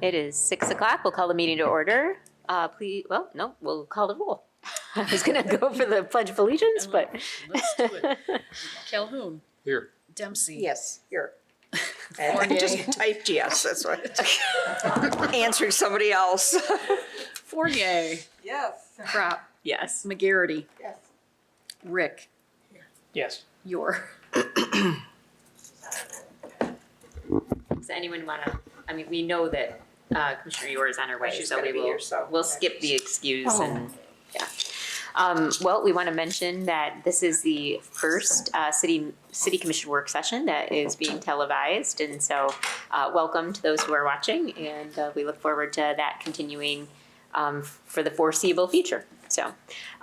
It is 6 o'clock. We'll call the meeting to order. Please, well, no, we'll call the roll. I was going to go for the Pledge of Allegiance, but. Let's do it. Calhoun. Here. Dempsey. Yes, here. And I just typed yes, that's what. Answering somebody else. Fournier. Yes. Crop. Yes. McGarity. Yes. Rick. Yes. Yor. Does anyone want to, I mean, we know that Commissioner Yor is on her way, She's so gonna we be will, here, so- we'll skip the excuse Oh. and, yeah. Well, we want to mention that this is the first city commission work session that is being televised, and so welcome to those who are watching, and we look forward to that continuing for the foreseeable future. So,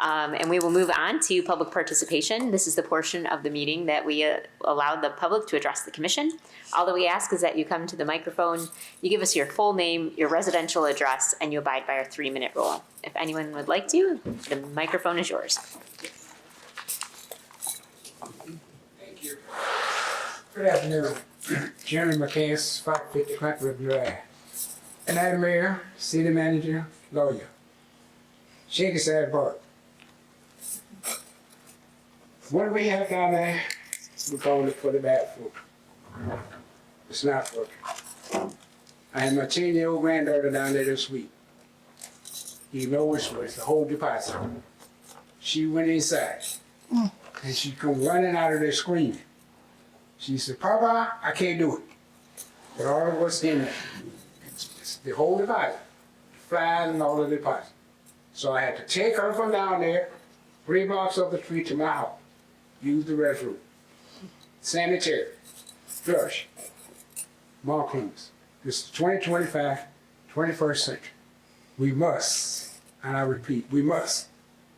and we will move on to public participation. This is the portion of the meeting that we allow the public to address the commission. All that we ask is that you come to the microphone, you give us your full name, your residential address, and you abide by our 3-minute rule. If anyone would like to, the microphone is yours. Thank you. Good afternoon. Chairman McCants, 550 Clemens Drive. And I'm Mayor, City Manager, Lawyer. Shake a sad part. What do we have down there? We call it for the bad food. It's not for. I had my 10-year-old granddaughter down there this week. You know which was the whole deposit. She went inside and she come running out of there screaming. She said, "Papa, I can't do it." But all of what's in there, it's the whole deposit, flies and all the deposit. So I had to take her from down there, 3 blocks up the street to my house, use the restroom, sanitary, flush, mall cleaners. This is 2025, 21st century. We must, and I repeat, we must,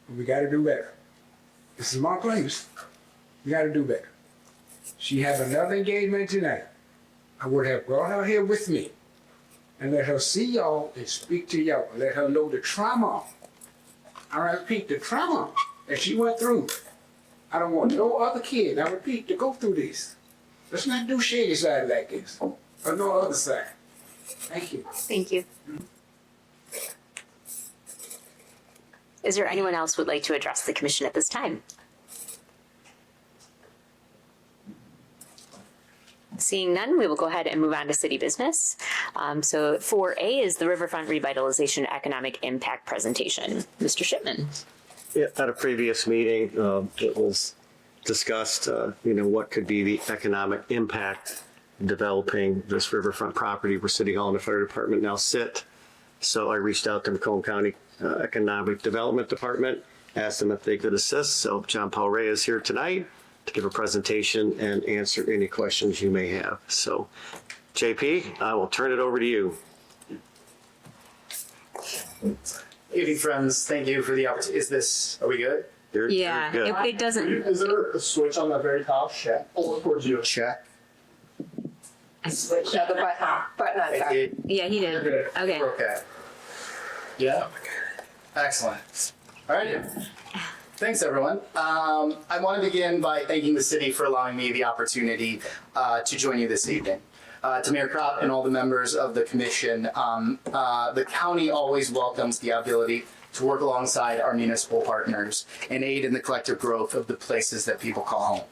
but we gotta do better. This is mall cleaners. We gotta do better. She has another engagement tonight. I would have brought her here with me and let her see y'all and speak to y'all, and let her know the trauma. I repeat, the trauma that she went through. I don't want no other kid, I repeat, to go through this. Let's not do shady side like this, or no other side. Thank you. Thank you. Is there anyone else who would like to address the commission at this time? Seeing none, we will go ahead and move on to city business. So 4A is the Riverfront Revitalization Economic Impact Presentation. Mr. Shipman. Yeah, at a previous meeting, it was discussed, what could be the economic impact developing this riverfront property where City Hall and the Fire Department now sit. So I reached out to Macomb County Economic Development Department, asked them if they could assist. So John Paul Ray is here tonight to give a presentation and answer any questions you may have. So JP, I will turn it over to you. Evening, friends. Thank you for the opportunity. Are we good? You're good. It doesn't. Is there a switch on the very top? Check. Or towards you. Check. Switch the button on top. Yeah, he did. Okay. Okay. Yeah. Excellent. All right. Thanks, everyone. I want to begin by thanking the city for allowing me the opportunity to join you this evening. To Mayor Kropp and all the members of the commission, the county always welcomes the ability to work alongside our municipal partners and aid in the collective growth of the places that people call home.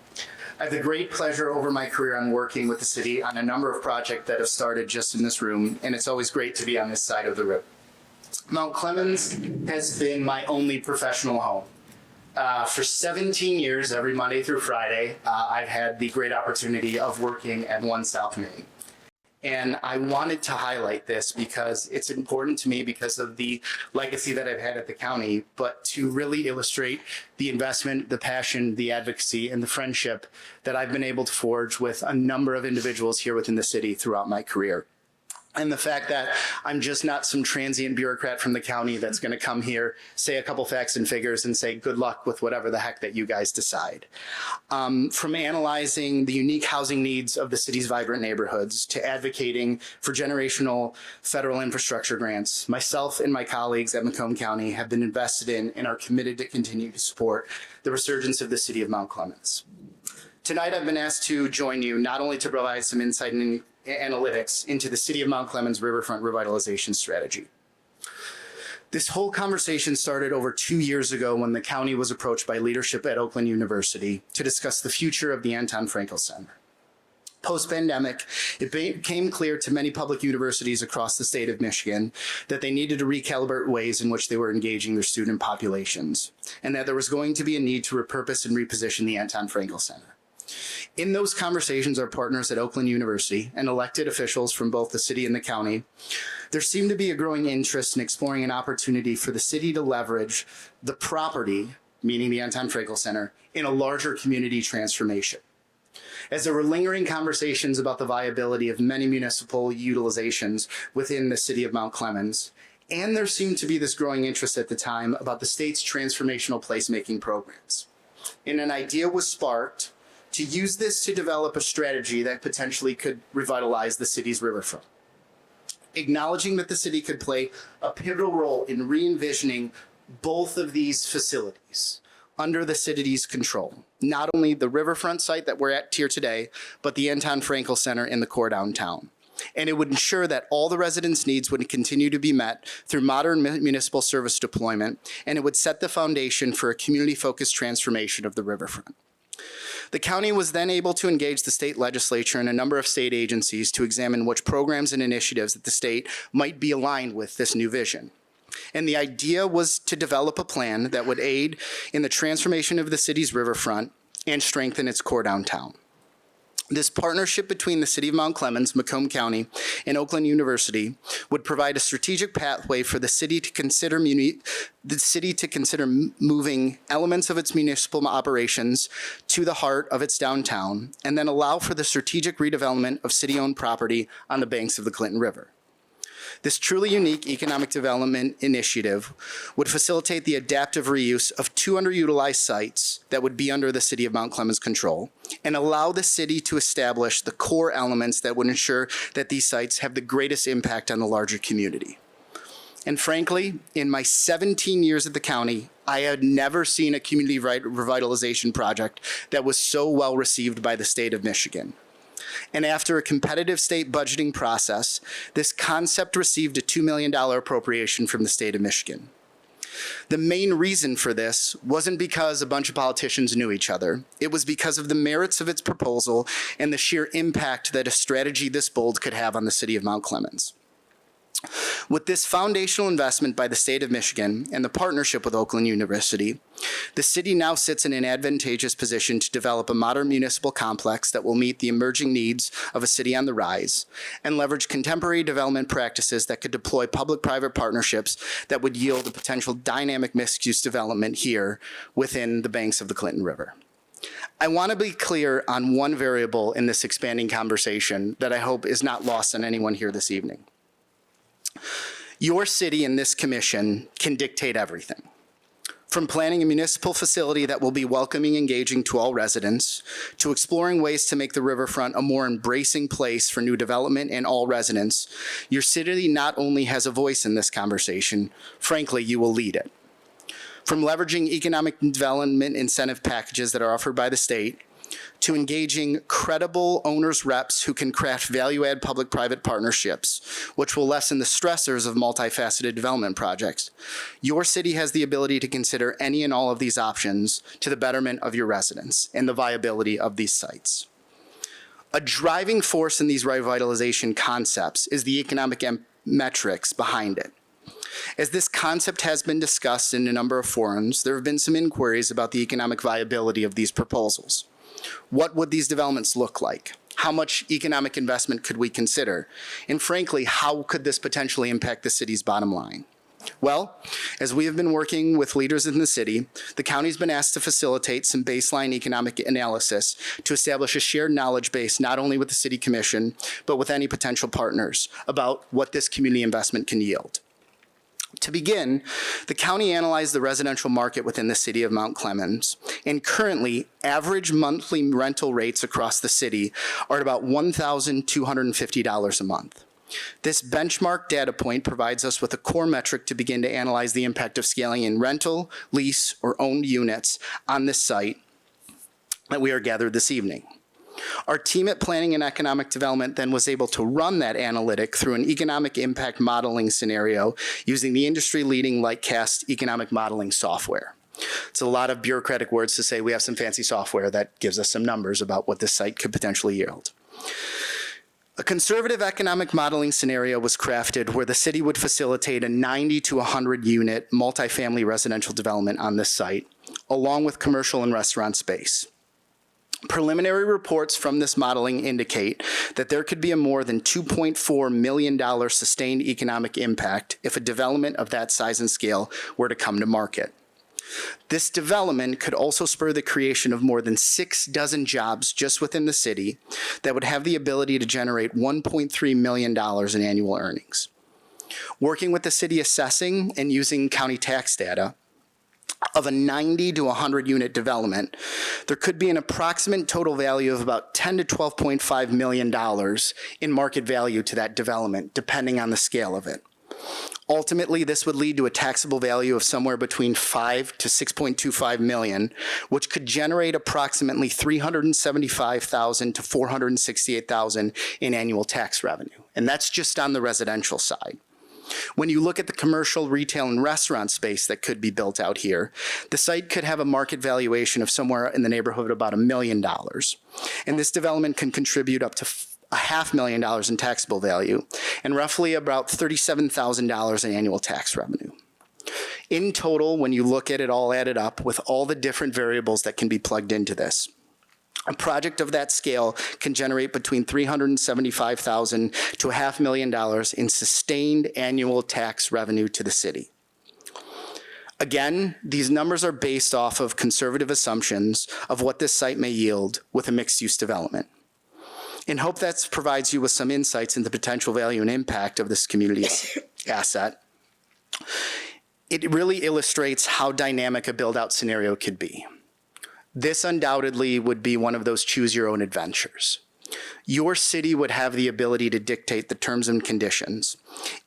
I have the great pleasure over my career on working with the city on a number of projects that have started just in this room, and it's always great to be on this side of the river. Mount Clemens has been my only professional home. For 17 years, every Monday through Friday, I've had the great opportunity of working at 1 South Main. And I wanted to highlight this because it's important to me because of the legacy that I've had at the county, but to really illustrate the investment, the passion, the advocacy, and the friendship that I've been able to forge with a number of individuals here within the city throughout my career. And the fact that I'm just not some transient bureaucrat from the county that's going to come here, say a couple facts and figures, and say good luck with whatever the heck that you guys decide. From analyzing the unique housing needs of the city's vibrant neighborhoods to advocating for generational federal infrastructure grants, myself and my colleagues at Macomb County have been invested in and are committed to continue to support the resurgence of the city of Mount Clemens. Tonight, I've been asked to join you not only to provide some insight analytics into the City of Mount Clemens Riverfront Revitalization Strategy. This whole conversation started over 2 years ago when the county was approached by leadership at Oakland University to discuss the future of the Anton Frankel Center. Post-pandemic, it became clear to many public universities across the state of Michigan that they needed to recalibrate ways in which they were engaging their student populations, and that there was going to be a need to repurpose and reposition the Anton Frankel Center. In those conversations, our partners at Oakland University and elected officials from both the city and the county, there seemed to be a growing interest in exploring an opportunity for the city to leverage the property, meaning the Anton Frankel Center, in a larger community transformation. As there were lingering conversations about the viability of many municipal utilizations within the city of Mount Clemens, and there seemed to be this growing interest at the time about the state's transformational placemaking programs. And an idea was sparked to use this to develop a strategy that potentially could revitalize the city's riverfront. Acknowledging that the city could play a pivotal role in re-envisioning both of these facilities under the city's control. Not only the riverfront site that we're at here today, but the Anton Frankel Center in the core downtown. And it would ensure that all the residents' needs would continue to be met through modern municipal service deployment, and it would set the foundation for a community-focused transformation of the riverfront. The county was then able to engage the state legislature and a number of state agencies to examine which programs and initiatives that the state might be aligned with this new vision. And the idea was to develop a plan that would aid in the transformation of the city's riverfront and strengthen its core downtown. This partnership between the City of Mount Clemens, Macomb County, and Oakland University would provide a strategic pathway for the city to consider moving elements of its municipal operations to the heart of its downtown, and then allow for the strategic redevelopment of city-owned property on the banks of the Clinton River. This truly unique economic development initiative would facilitate the adaptive reuse of 2 underutilized sites that would be under the City of Mount Clemens' control and allow the city to establish the core elements that would ensure that these sites have the greatest impact on the larger community. And frankly, in my 17 years at the county, I had never seen a community revitalization project that was so well received by the state of Michigan. And after a competitive state budgeting process, this concept received a $2 million appropriation from the state of Michigan. The main reason for this wasn't because a bunch of politicians knew each other. It was because of the merits of its proposal and the sheer impact that a strategy this bold could have on the city of Mount Clemens. With this foundational investment by the state of Michigan and the partnership with Oakland University, the city now sits in an advantageous position to develop a modern municipal complex that will meet the emerging needs of a city on the rise and leverage contemporary development practices that could deploy public-private partnerships that would yield a potential dynamic mixed-use development here within the banks of the Clinton River. I want to be clear on one variable in this expanding conversation that I hope is not lost on anyone here this evening. Your city and this commission can dictate everything. From planning a municipal facility that will be welcoming, engaging to all residents, to exploring ways to make the riverfront a more embracing place for new development and all residents, your city not only has a voice in this conversation, frankly, you will lead it. From leveraging economic development incentive packages that are offered by the state, to engaging credible owners' reps who can craft value-add public-private partnerships, which will lessen the stressors of multifaceted development projects. Your city has the ability to consider any and all of these options to the betterment of your residents and the viability of these sites. A driving force in these revitalization concepts is the economic metrics behind it. As this concept has been discussed in a number of forums, there have been some inquiries about the economic viability of these proposals. What would these developments look like? How much economic investment could we consider? And frankly, how could this potentially impact the city's bottom line? Well, as we have been working with leaders in the city, the county's been asked to facilitate some baseline economic analysis to establish a shared knowledge base not only with the city commission, but with any potential partners about what this community investment can yield. To begin, the county analyzed the residential market within the city of Mount Clemens, and currently, average monthly rental rates across the city are at about $1,250 a month. This benchmark data point provides us with a core metric to begin to analyze the impact of scaling in rental, lease, or owned units on this site that we are gathered this evening. Our team at Planning and Economic Development then was able to run that analytic through an economic impact modeling scenario using the industry-leading Lightcast economic modeling software. It's a lot of bureaucratic words to say we have some fancy software that gives us some numbers about what this site could potentially yield. A conservative economic modeling scenario was crafted where the city would facilitate a 90 to 100 unit multifamily residential development on this site, along with commercial and restaurant space. Preliminary reports from this modeling indicate that there could be a more than $2.4 million sustained economic impact if a development of that size and scale were to come to market. This development could also spur the creation of more than 6 dozen jobs just within the city that would have the ability to generate $1.3 million in annual earnings. Working with the city assessing and using county tax data, of a 90 to 100 unit development, there could be an approximate total value of about $10 to $12.5 million in market value to that development, depending on the scale of it. Ultimately, this would lead to a taxable value of somewhere between 5 to 6.25 million, which could generate approximately $375,000 to $468,000 in annual tax revenue. And that's just on the residential side. When you look at the commercial, retail, and restaurant space that could be built out here, the site could have a market valuation of somewhere in the neighborhood of about $1 million. And this development can contribute up to $500,000 in taxable value and roughly about $37,000 in annual tax revenue. In total, when you look at it all added up with all the different variables that can be plugged into this, a project of that scale can generate between $375,000 to $500,000 in sustained annual tax revenue to the city. Again, these numbers are based off of conservative assumptions of what this site may yield with a mixed-use development. In hope that provides you with some insights into the potential value and impact of this community asset, it really illustrates how dynamic a build-out scenario could be. This undoubtedly would be one of those choose-your-own adventures. Your city would have the ability to dictate the terms and conditions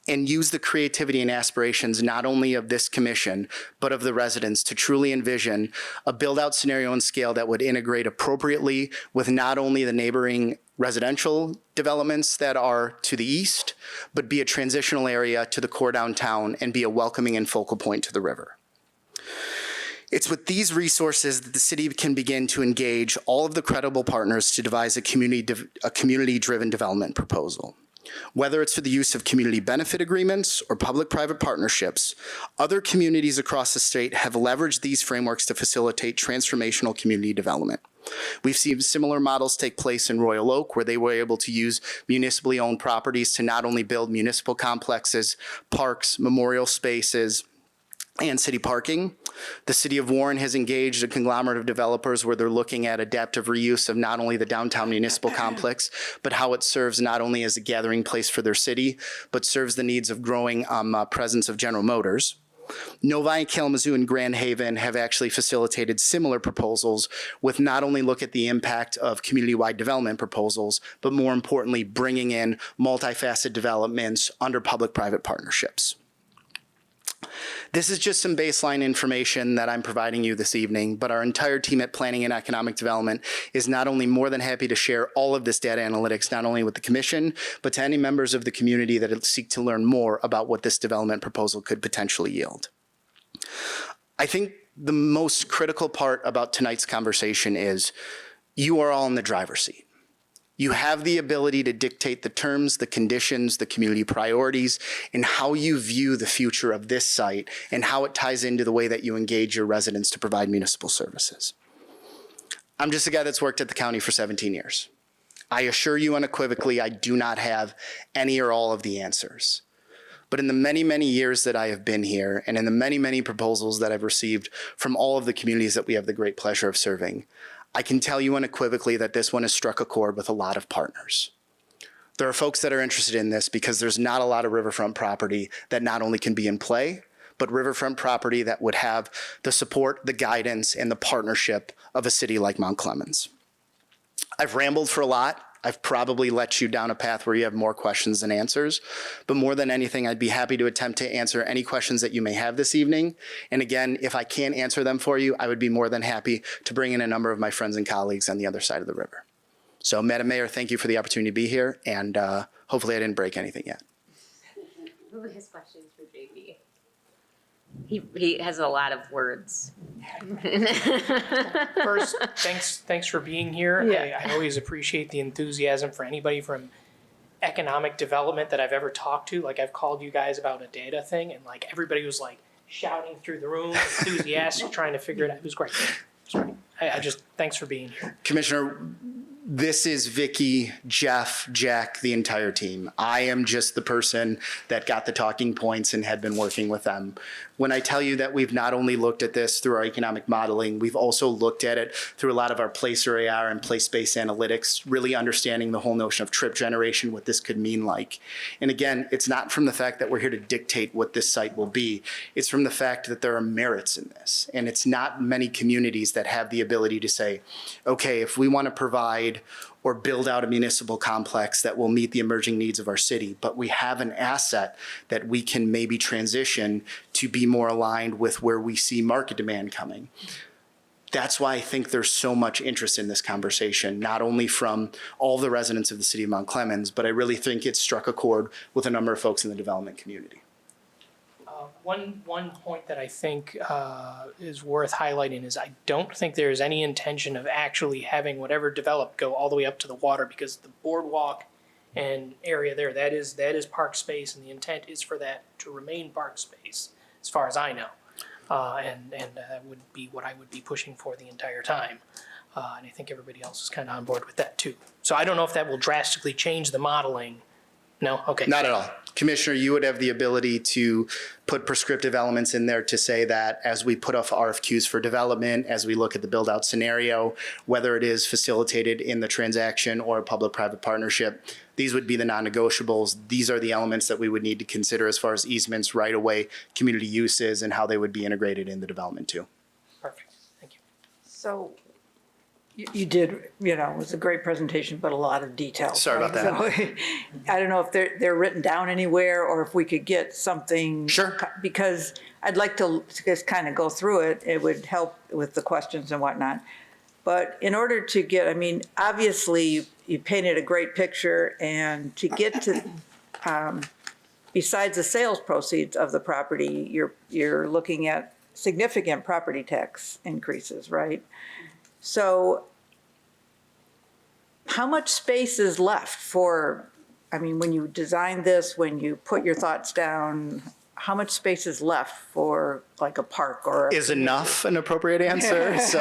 and use the creativity and aspirations not only of this commission, but of the residents to truly envision a build-out scenario and scale that would integrate appropriately with not only the neighboring residential developments that are to the east, but be a transitional area to the core downtown and be a welcoming and focal point to the river. It's with these resources that the city can begin to engage all of the credible partners to devise a community-driven development proposal. Whether it's for the use of community benefit agreements or public-private partnerships, other communities across the state have leveraged these frameworks to facilitate transformational community development. We've seen similar models take place in Royal Oak, where they were able to use municipally owned properties to not only build municipal complexes, parks, memorial spaces, and city parking. The city of Warren has engaged a conglomerate of developers where they're looking at adaptive reuse of not only the downtown municipal complex, but how it serves not only as a gathering place for their city, but serves the needs of growing presence of General Motors. Novi, Kalamazoo, and Grand Haven have actually facilitated similar proposals with not only look at the impact of community-wide development proposals, but more importantly, bringing in multifaceted developments under public-private partnerships. This is just some baseline information that I'm providing you this evening, but our entire team at Planning and Economic Development is not only more than happy to share all of this data analytics, not only with the commission, but to any members of the community that seek to learn more about what this development proposal could potentially yield. I think the most critical part about tonight's conversation is you are all in the driver's seat. You have the ability to dictate the terms, the conditions, the community priorities, and how you view the future of this site and how it ties into the way that you engage your residents to provide municipal services. I'm just a guy that's worked at the county for 17 years. I assure you unequivocally, I do not have any or all of the answers. But in the many, many years that I have been here and in the many, many proposals that I've received from all of the communities that we have the great pleasure of serving, I can tell you unequivocally that this one has struck a chord with a lot of partners. There are folks that are interested in this because there's not a lot of riverfront property that not only can be in play, but riverfront property that would have the support, the guidance, and the partnership of a city like Mount Clemens. I've rambled for a lot. I've probably let you down a path where you have more questions than answers. But more than anything, I'd be happy to attempt to answer any questions that you may have this evening. And again, if I can't answer them for you, I would be more than happy to bring in a number of my friends and colleagues on the other side of the river. So, Madam Mayor, thank you for the opportunity to be here, and hopefully I didn't break anything yet. Who has questions for JP? He has a lot of words. First, thanks for being here. Yeah. I always appreciate the enthusiasm for anybody from economic development that I've ever talked to. Like, I've called you guys about a data thing, and like everybody was like shouting through the room, enthusiastic, trying to figure it out. It was great. I just, thanks for being here. Commissioner, this is Vicky, Jeff, Jack, the entire team. I am just the person that got the talking points and had been working with them. When I tell you that we've not only looked at this through our economic modeling, we've also looked at it through a lot of our placer AR and place-based analytics, really understanding the whole notion of trip generation, what this could mean like. And again, it's not from the fact that we're here to dictate what this site will be. It's from the fact that there are merits in this. And it's not many communities that have the ability to say, okay, if we want to provide or build out a municipal complex that will meet the emerging needs of our city, but we have an asset that we can maybe transition to be more aligned with where we see market demand coming. That's why I think there's so much interest in this conversation, not only from all the residents of the city of Mount Clemens, but I really think it struck a chord with a number of folks in the development community. One point that I think is worth highlighting is I don't think there's any intention of actually having whatever developed go all the way up to the water, because the boardwalk and area there, that is park space, and the intent is for that to remain park space, as far as I know. And that would be what I would be pushing for the entire time. And I think everybody else is kind of on board with that too. So I don't know if that will drastically change the modeling. No? Okay. Not at all. Commissioner, you would have the ability to put prescriptive elements in there to say that as we put off RFQs for development, as we look at the build out scenario, whether it is facilitated in the transaction or a public-private partnership, these would be the non-negotiables. These are the elements that we would need to consider as far as easements, right-of-way, community uses, and how they would be integrated in the development too. Perfect. Thank you. So you did, it was a great presentation, but a lot of details. Sorry about that. So, I don't know if they're written down anywhere or if we could get something. Sure. Because I'd like to just kind of go through it. It would help with the questions and whatnot. But in order to get, obviously you painted a great picture, and to get to, besides the sales proceeds of the property, you're looking at significant property tax increases, right? So how much space is left for, when you design this, when you put your thoughts down, how much space is left for like a park or Is enough an appropriate answer? So,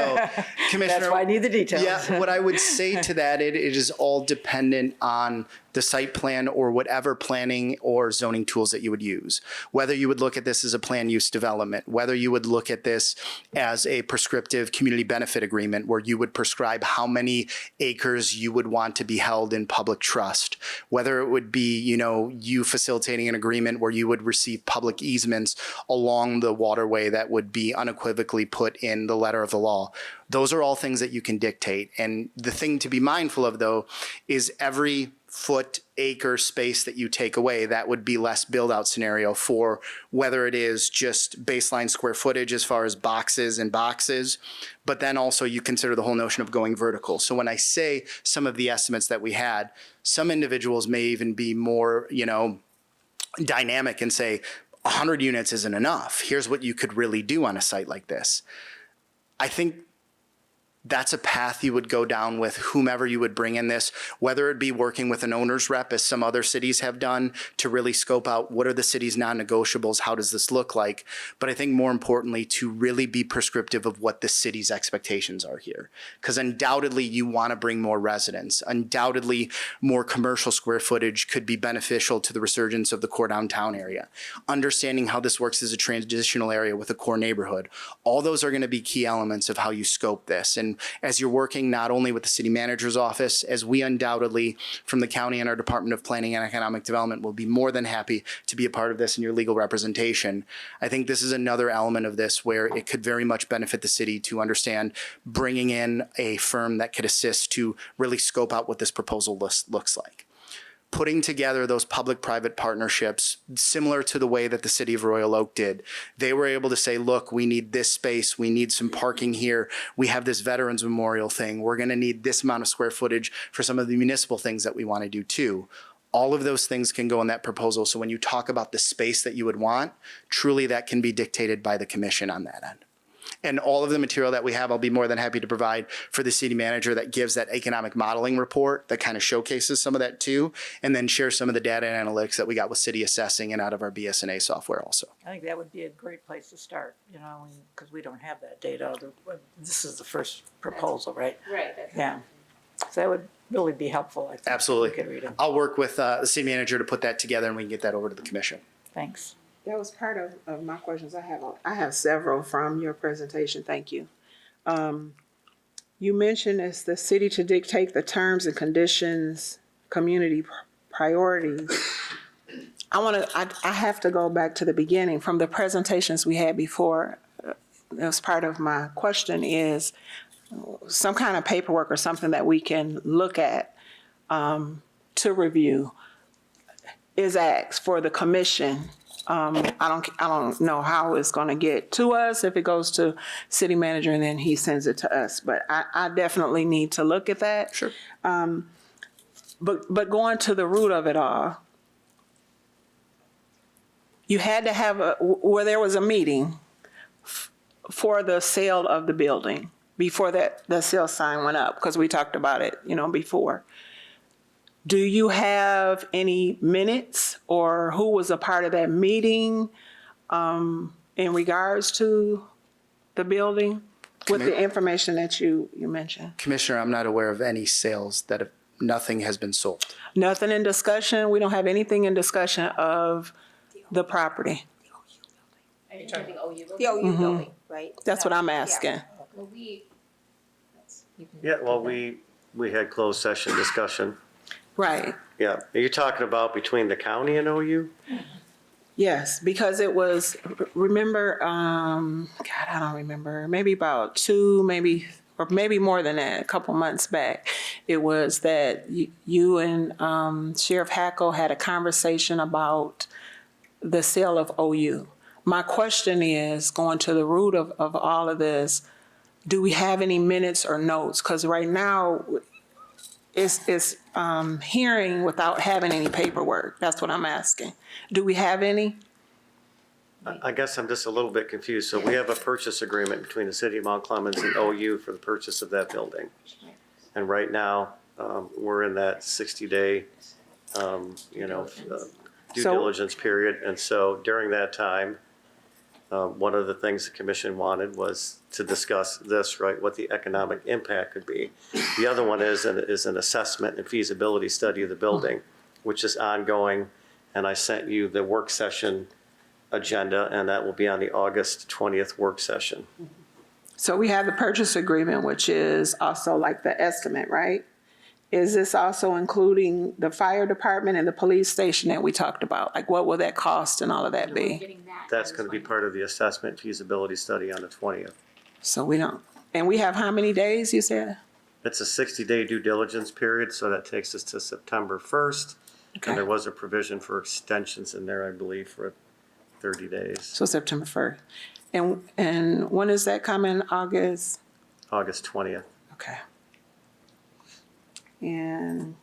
Commissioner. That's why I need the details. Yeah, what I would say to that, it is all dependent on the site plan or whatever planning or zoning tools that you would use. Whether you would look at this as a plan use development, whether you would look at this as a prescriptive community benefit agreement where you would prescribe how many acres you would want to be held in public trust, whether it would be, you facilitating an agreement where you would receive public easements along the waterway that would be unequivocally put in the letter of the law. Those are all things that you can dictate. And the thing to be mindful of, though, is every foot, acre space that you take away, that would be less build out scenario for whether it is just baseline square footage as far as boxes and boxes, but then also you consider the whole notion of going vertical. So when I say some of the estimates that we had, some individuals may even be more, dynamic and say 100 units isn't enough. Here's what you could really do on a site like this. I think that's a path you would go down with whomever you would bring in this, whether it be working with an owner's rep, as some other cities have done, to really scope out what are the city's non-negotiables, how does this look like? But I think more importantly, to really be prescriptive of what the city's expectations are here. Because undoubtedly you want to bring more residents. Undoubtedly more commercial square footage could be beneficial to the resurgence of the core downtown area. Understanding how this works as a transitional area with a core neighborhood. All those are going to be key elements of how you scope this. And as you're working not only with the city manager's office, as we undoubtedly from the county and our Department of Planning and Economic Development will be more than happy to be a part of this in your legal representation. I think this is another element of this where it could very much benefit the city to understand bringing in a firm that could assist to really scope out what this proposal looks like. putting together those public-private partnerships, similar to the way that the city of Royal Oak did. They were able to say, look, we need this space, we need some parking here, we have this Veterans Memorial thing, we're gonna need this amount of square footage for some of the municipal things that we wanna do too. All of those things can go in that proposal. So when you talk about the space that you would want, truly that can be dictated by the commission on that end. And all of the material that we have, I'll be more than happy to provide for the city manager that gives that economic modeling report that kind of showcases some of that too, and then share some of the data and analytics that we got with city assessing and out of our BSNA software also. I think that would be a great place to start, because we don't have that data. This is the first proposal, right? Right. Yeah. So that would really be helpful, I think. Absolutely. We could read it. I'll work with the city manager to put that together and we can get that over to the commission. Thanks. That was part of my questions. I have several from your presentation. Thank you. You mentioned it's the city to dictate the terms and conditions, community priorities. I have to go back to the beginning from the presentations we had before. That was part of my question is some kind of paperwork or something that we can look at to review is asked for the commission. I don't know how it's going to get to us if it goes to city manager and then he sends it to us. But I definitely need to look at that. Sure. But going to the root of it all, you had to have where there was a meeting for the sale of the building before the sale sign went up, because we talked about it, before. Do you have any minutes or who was a part of that meeting in regards to the building with the information that you mentioned? Commissioner, I'm not aware of any sales nothing has been sold. Nothing in discussion? We don't have anything in discussion of the property? Are you talking about the OU? The OU building, right? That's what I'm asking. Well, Yeah, well, we had closed session discussion. Right. Yeah, are you talking about between the county and OU? Yes, because it was, remember, God, I don't remember, maybe about maybe more than that, a couple months back. It was that you and Sheriff Hackle had a conversation about the sale of OU. My question is, going to the root of all of this, do we have any minutes or notes? Because right now, it's hearing without having any paperwork. That's what I'm asking. Do we have any? I guess I'm just a little bit confused. So we have a purchase agreement between the city of Mount Clemens and OU for the purchase of that building. And right now, we're in that 60-day, due diligence period. And so during that time, one of the things the commission wanted was to discuss this, right, what the economic impact could be. The other one is an assessment and feasibility study of the building, which is ongoing. And I sent you the work session agenda, and that will be on the August 20th work session. So we have the purchase agreement, which is also like the estimate, right? Is this also including the fire department and the police station that we talked about? Like, what will that cost and all of that be? That's going to be part of the assessment feasibility study on the 20th. So we don't, and we have how many days, you said? It's a 60-day due diligence period, so that takes us to September 1st. Okay. And there was a provision for extensions in there, I believe, for 30 days. So September 1st. And when is that coming? August? August 20th. Okay. And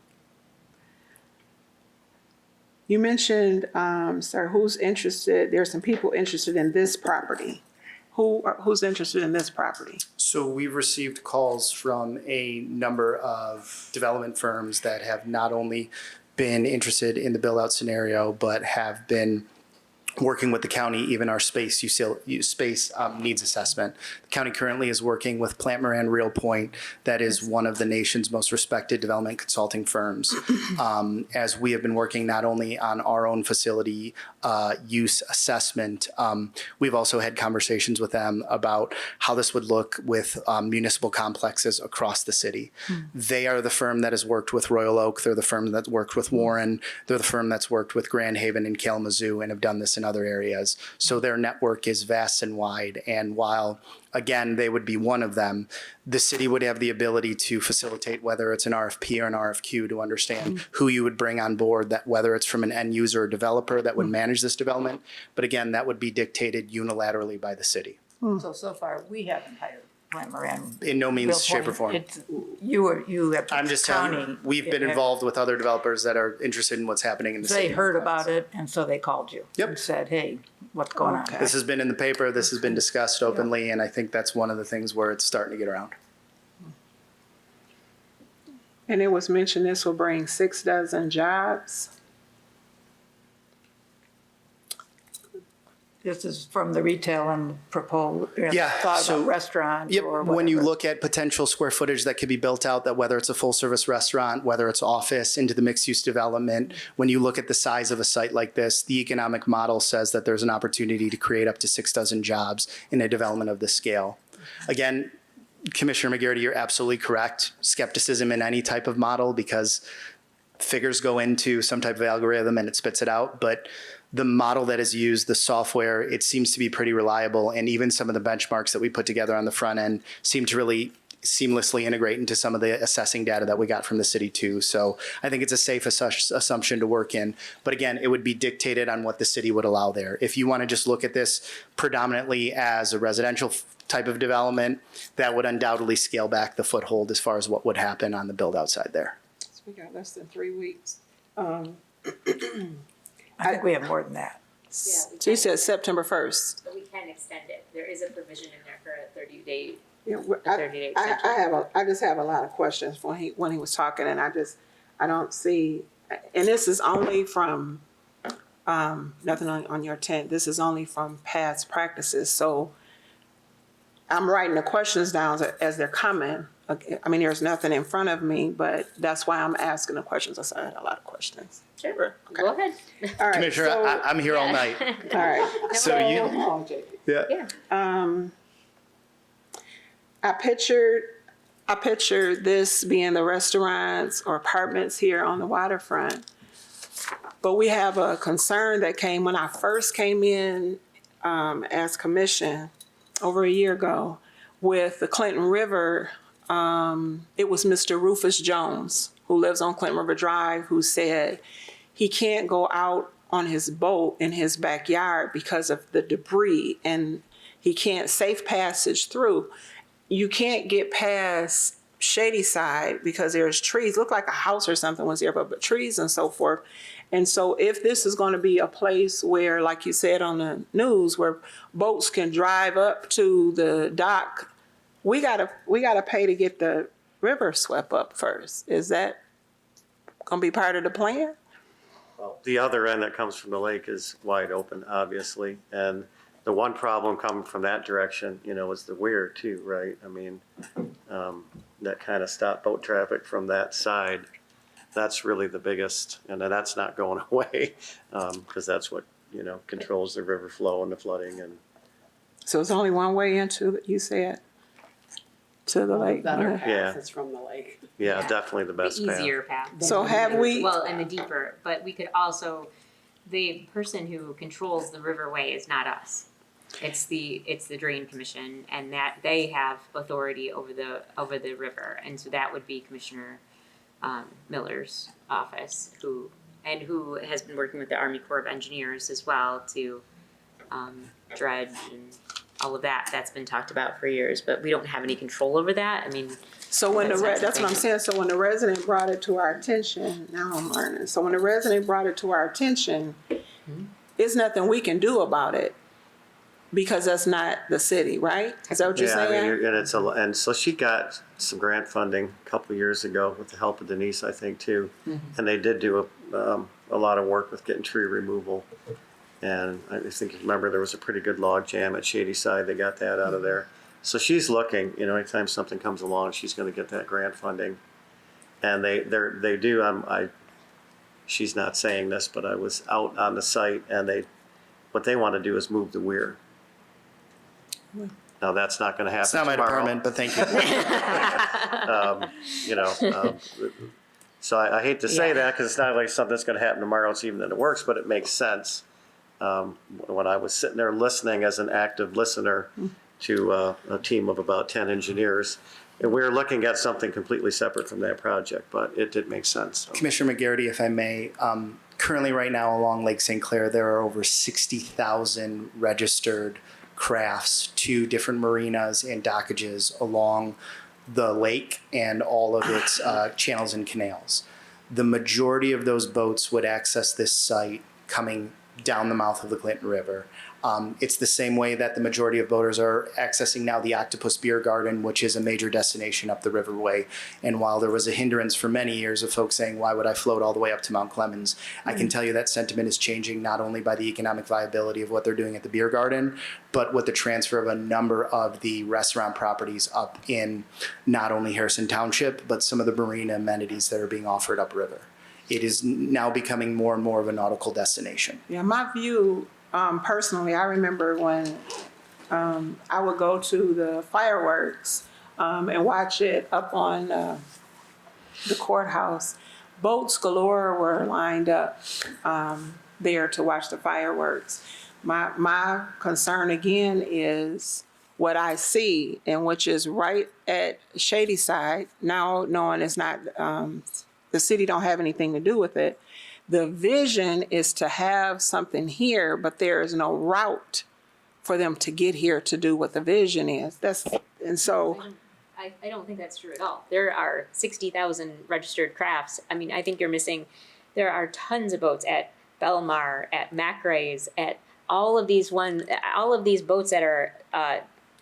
you mentioned, sir, who's interested? There's some people interested in this property. Who's interested in this property? So we've received calls from a number of development firms that have not only been interested in the build-out scenario, but have been working with the county, even our space needs assessment. The county currently is working with Plant Moran Real Point, that is one of the nation's most respected development consulting firms, as we have been working not only on our own facility use assessment, we've also had conversations with them about how this would look with municipal complexes across the city. They are the firm that has worked with Royal Oak. They're the firm that's worked with Warren. They're the firm that's worked with Grand Haven and Kalamazoo and have done this in in other areas. So their network is vast and wide. And while, again, they would be one of them, the city would have the ability to facilitate whether it's an RFP or an RFQ to understand who you would bring on board, that whether it's from an end user or developer that would manage this development. But again, that would be dictated unilaterally by the city. So far, we haven't hired Brent Moran. In no means, shape, or form. You have. I'm just telling you, we've been involved with other developers that are interested in what's happening in the city. They heard about it, and so they called you. Yep. And said, hey, what's going on? This has been in the paper, this has been discussed openly, and I think that's one of the things where it's starting to get around. And it was mentioned this will bring 6 dozen jobs. This is from the retail and proposed, Yeah, thought so- about restaurant Yep, or when you whatever. look at potential square footage that could be built out, that whether it's a full-service restaurant, whether it's office, into the mixed-use development, when you look at the size of a site like this, the economic model says that there's an opportunity to create up to 6 dozen jobs in a development of this scale. Again, Commissioner McGarity, you're absolutely correct. Skepticism in any type of model because figures go into some type of algorithm and it spits it out, but the model that is used, the software, it seems to be pretty reliable. And even some of the benchmarks that we put together on the front end seem to really seamlessly integrate into some of the assessing data that we got from the city too. So I think it's a safe assumption to work in. But again, it would be dictated on what the city would allow there. If you want to just look at this predominantly as a residential type of development, that would undoubtedly scale back the foothold as far as what would happen on the build outside there. So we got less than 3 weeks. I think we have more than that. Yeah, we So you can, said September 1st. but we can extend it. There is a provision in there for a 30-day. Yeah, A 30-day extension. I just have a lot of questions when he was talking, and I don't see, and this is only from nothing on your tent. This is only from past practices. So I'm writing the questions down as they're coming. I mean, there's nothing in front of me, but that's why I'm asking the questions. I had a lot of questions. Sure. Okay. Go ahead. All right. Commissioner, so, I'm here all night. all right. So you, Oh, JP. yeah. Yeah. I pictured this being the restaurants or apartments here on the waterfront. But we have a concern that came when I first came in as commission over a year ago with the Clinton River. It was Mr. Rufus Jones, who lives on Clinton River Drive, who said he can't go out on his boat in his backyard because of the debris and he can't safe passage through. You can't get past Shady Side because there's trees. Looked like a house or something was there, but trees and so forth. And so if this is going to be a place where, like you said on the news, where boats can drive up to the dock, we gotta pay to get the river swept up first. Is that gonna be part of the plan? Well, the other end that comes from the lake is wide open, obviously, and the one problem coming from that direction, is the weir too, right? I mean, that kind of stopped boat traffic from that side. That's really the biggest, and that's not going away, because that's what, controls the river flow and the flooding and. So it's only one way into, you said, to the lake. Better Yeah. path is from the lake. Yeah, Yeah. definitely the best The path. easier path. So have we? Well, and the deeper, but we could also, the person who controls the riverway is not us. It's the drain commission, and that they have authority over the river, and so that would be Commissioner Miller's office, who has been working with the Army Corps of Engineers as well to dredge and all of that. That's been talked about for years, but we don't have any control over that. I mean, So when That's that's what I'm saying. So when the resident brought it to our attention, now I'm learning. So when the resident brought it to our attention, there's nothing we can do about it because that's not the city, right? Is that what you're Yeah, saying? and so she got some grant funding a couple of years ago with the help of Denise, I think, too. And they did do a lot of work with getting tree removal. And I think you remember there was a pretty good log jam at Shady Side. They got that out of there. So she's looking, anytime something comes along, she's going to get that grant funding. And they do. She's not saying this, but I was out on the site, and what they want to do is move the weir. Now that's not going to happen. It's not my tomorrow. department, but thank you. So I hate to say Yeah. that because it's not like something that's going to happen tomorrow. It's even in the works, but it makes sense. when I was sitting there listening as an active listener to a team of about 10 engineers. And we were looking at something completely separate from that project, but it did make sense. So. Commissioner McGarity, if I may, currently right now along Lake St. Clair, there are over 60,000 registered crafts to different marinas and dockages along the lake and all of its channels and canals. The majority of those boats would access this site coming down the mouth of the Clinton River. It's the same way that the majority of boaters are accessing now the Octopus Beer Garden, which is a major destination up the riverway. And while there was a hindrance for many years of folks saying, why would I float all the way up to Mount Clemens? I can tell you that sentiment is changing not only by the economic viability of what they're doing at the beer garden, but with the transfer of a number of the restaurant properties up in not only Harrison Township, but some of the marina amenities that are being offered upriver. It is now becoming more and more of a nautical destination. Yeah, my view, personally, I remember when I would go to the fireworks and watch it up on the courthouse. Boats galore were lined up there to watch the fireworks. My concern again is what I see, and which is right at Shady Side, now knowing it's not, the city don't have anything to do with it. The vision is to have something here, but there is no route for them to get here to do what the vision is. I don't think that's true at all. There are 60,000 registered crafts. I mean, I think you're missing, there are tons of boats at Belmar, at Macrae's, at all of these boats that are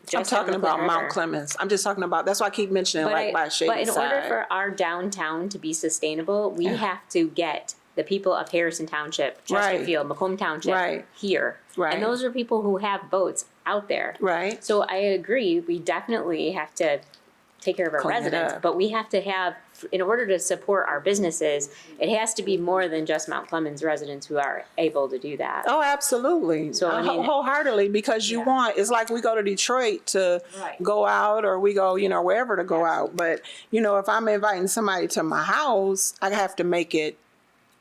just I'm talking on the about Clinton Mount River. Clemens. I'm just talking about, that's why I keep mentioning by Shady But in Side. order for our downtown to be sustainable, we have to get the people of Harrison Township, Chesterfield, Macomb Township here. Right. And those are people who have boats out there. Right. So I agree, we definitely have to take care of our Clean it residents, up. but we have to have, in order to support our businesses, it has to be more than just Mount Clemens residents who are able to do that. Oh, absolutely. So, I mean- wholeheartedly, because you want, it's like we go to Detroit to Right. go out, or we go, wherever to go out. But, if I'm inviting somebody to my house, I have to make it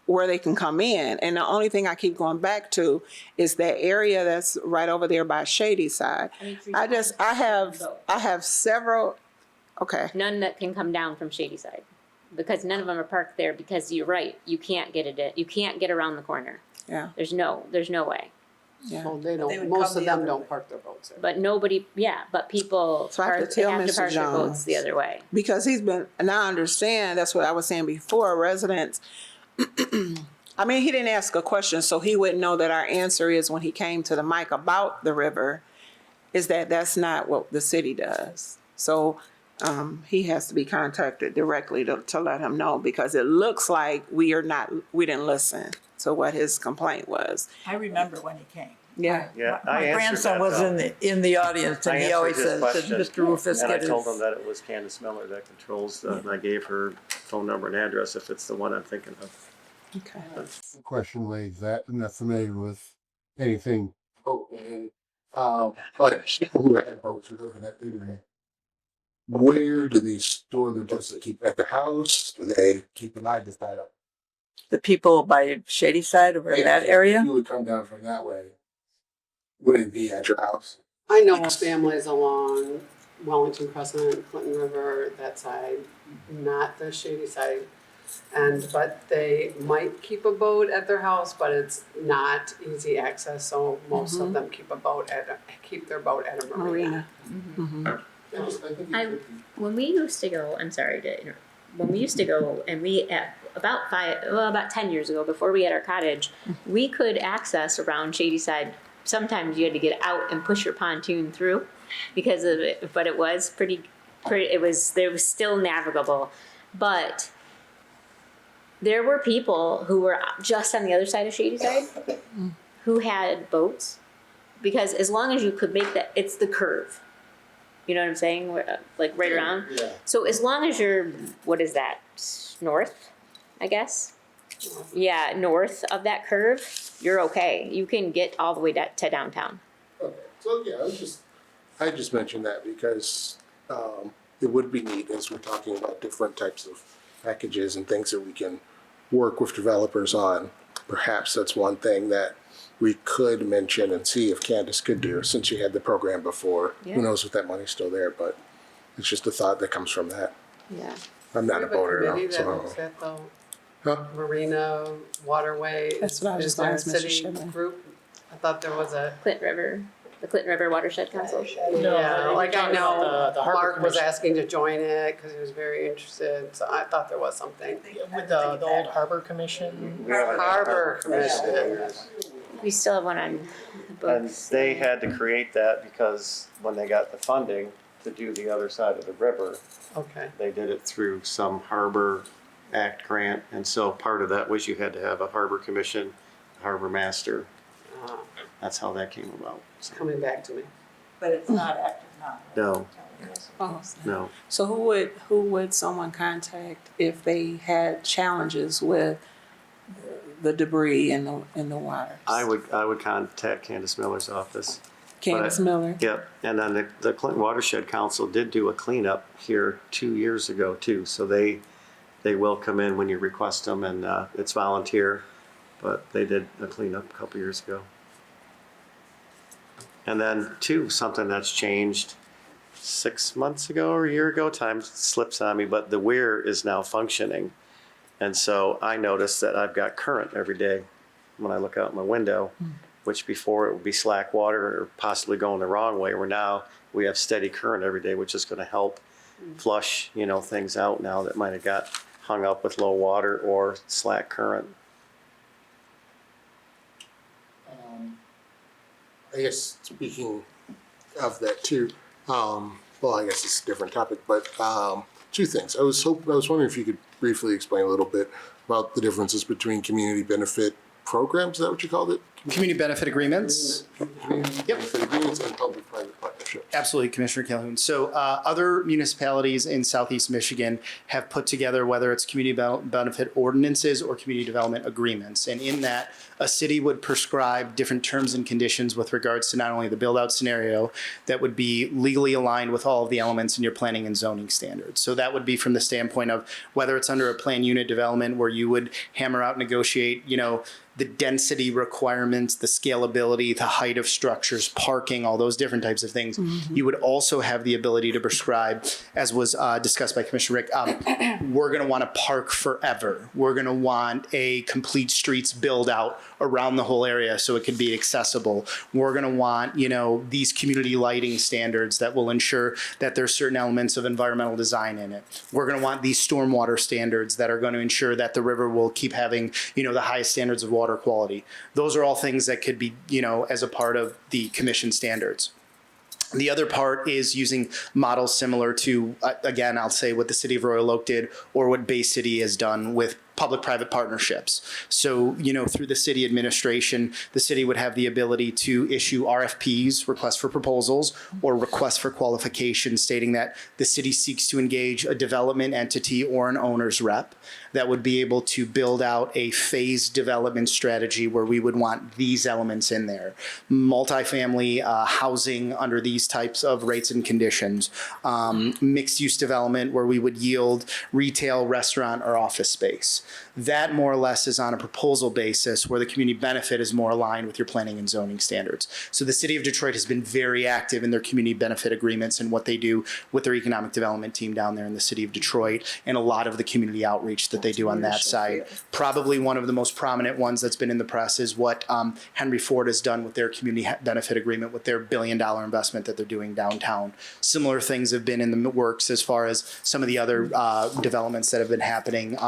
where they can come in. And the only thing I keep going back to is that area that's right over there by Shady Side. I have several, okay. None that can come down from Shady Side, because none of them are parked there, because you're right, you can't get it, you can't get around the corner. Yeah. There's no way. Yeah. Well, they They would don't, most come of the them other don't way. park their boats there. But nobody, but people So I have to park, tell have to Mr. park their boats Jones. the other way. Because he's been, and I understand, that's what I was saying before, residents, I mean, he didn't ask a question, so he wouldn't know that our answer is, when he came to the mic about the river, is that that's not what the city does. So he has to be contacted directly to let him know, because it looks like we didn't listen to what his complaint was. I remember when he came. Yeah. Yeah, My grandson was in the audience, and he always says, Mr. Rufus, and I get told his. him that it was Candace Miller that controls, and I gave her phone number and address if it's the one I'm thinking of. Okay. Question was that I'm not familiar with anything. But who had boats were looking at doing. Where do they store their boats? They keep at the house? Do they keep them out just tied up? The people by Shady Side over in that area? You would come down from that way. Would it be at your house? I know families along Wellington Crescent, Clinton River, that side, not the Shady Side. But they might keep a boat at their house, but it's not easy access, so most of them keep their boat at a marina. When we used to go, I'm sorry to interrupt. When we used to go, and about 10 years ago, before we had our cottage, we could access around Shady Side. Sometimes you had to get out and push your pontoon through because of it, but it was pretty, it was still navigable. But there were people who were just on the other side of Shady Side who had boats, because as long as you could make that, it's the curve. You know what I'm saying? Like right around. Yeah. So as long as you're, what is that? North, I guess. Yeah, north of that curve, you're okay. You can get all the way to downtown. Okay. So yeah, I just mentioned that because it would be neat as we're talking about different types of packages and things that we can work with developers on. Perhaps that's one thing that we could mention and see if Candace could do, since she had the program before. Yeah. Who knows if that money's still there, but it's just a thought that comes from that. Yeah. I'm not a We have boater committee though, that so. looks at the Huh? marina, waterway. That's what I was Is just gonna there a ask Mr. city Shibman. group? I thought there was a, The Clinton River Watershed Council. yeah, like I know the Harbor Mark was Commission. asking to join it because he was very interested, so I thought there was something. With the old Harbor Commission. Harbor Commission. We still have one on the And books. they had to create that because when they got the funding to do the other side of the river, Okay, they did it through some Harbor Act grant. And so part of that was you had to have a harbor commission, harbor master. That's how that came about. it's coming back to me. But it's not active now. No, Oh, no. so who would someone contact if they had challenges with the debris in the waters? I would contact Candace Miller's office. Candace but- Miller. Yep, and then the Clinton Watershed Council did do a cleanup here 2 years ago too, so they will come in when you request them, and it's volunteer, but they did a cleanup a couple years ago. And then too, something that's changed 6 months ago or a year ago, time slips on me, but the weir is now functioning. And so I noticed that I've got current every day when I look out my window, which before it would be slack water or possibly going the wrong way, where now we have steady current every day, which is going to help flush, things out now that might have got hung up with low water or slack current. I guess speaking of that too, well, I guess it's a different topic, but two things. I was wondering if you could briefly explain a little bit about the differences between community benefit programs. Is that what you called it? Community benefit agreements. Community benefit agreements and public-private partnerships. Absolutely, Commissioner Calhoun. So other municipalities in Southeast Michigan have put together, whether it's community benefit ordinances or community development agreements. And in that, a city would prescribe different terms and conditions with regards to not only the build-out scenario that would be legally aligned with all of the elements in your planning and zoning standards. So that would be from the standpoint of whether it's under a plan unit development where you would hammer out, negotiate, the density requirements, the scalability, the height of structures, parking, all those different types of things. You would also have the ability to prescribe, as was discussed by Commissioner Rick, we're going to want to park forever. We're going to want a complete streets build out around the whole area so it can be accessible. We're going to want, these community lighting standards that will ensure that there's certain elements of environmental design in it. We're going to want these stormwater standards that are going to ensure that the river will keep having, the highest standards of water quality. Those are all things that could be, as a part of the commission standards. The other part is using models similar to, again, I'll say what the city of Royal Oak did or what Bay City has done with public-private partnerships. So, through the city administration, the city would have the ability to issue RFPs, requests for proposals, or requests for qualifications stating that the city seeks to engage a development entity or an owner's rep that would be able to build out a phased development strategy where we would want these elements in there. Multifamily housing under these types of rates and conditions. Mixed-use development where we would yield retail, restaurant, or office space. That more or less is on a proposal basis where the community benefit is more aligned with your planning and zoning standards. So the city of Detroit has been very active in their community benefit agreements and what they do with their economic development team down there in the city of Detroit and a lot of the community outreach that they do on that side. Probably one of the most prominent ones that's been in the press is what Henry Ford has done with their community benefit agreement with their $1 billion investment that they're doing downtown. Similar things have been in the works as far as some of the other developments that have been happening,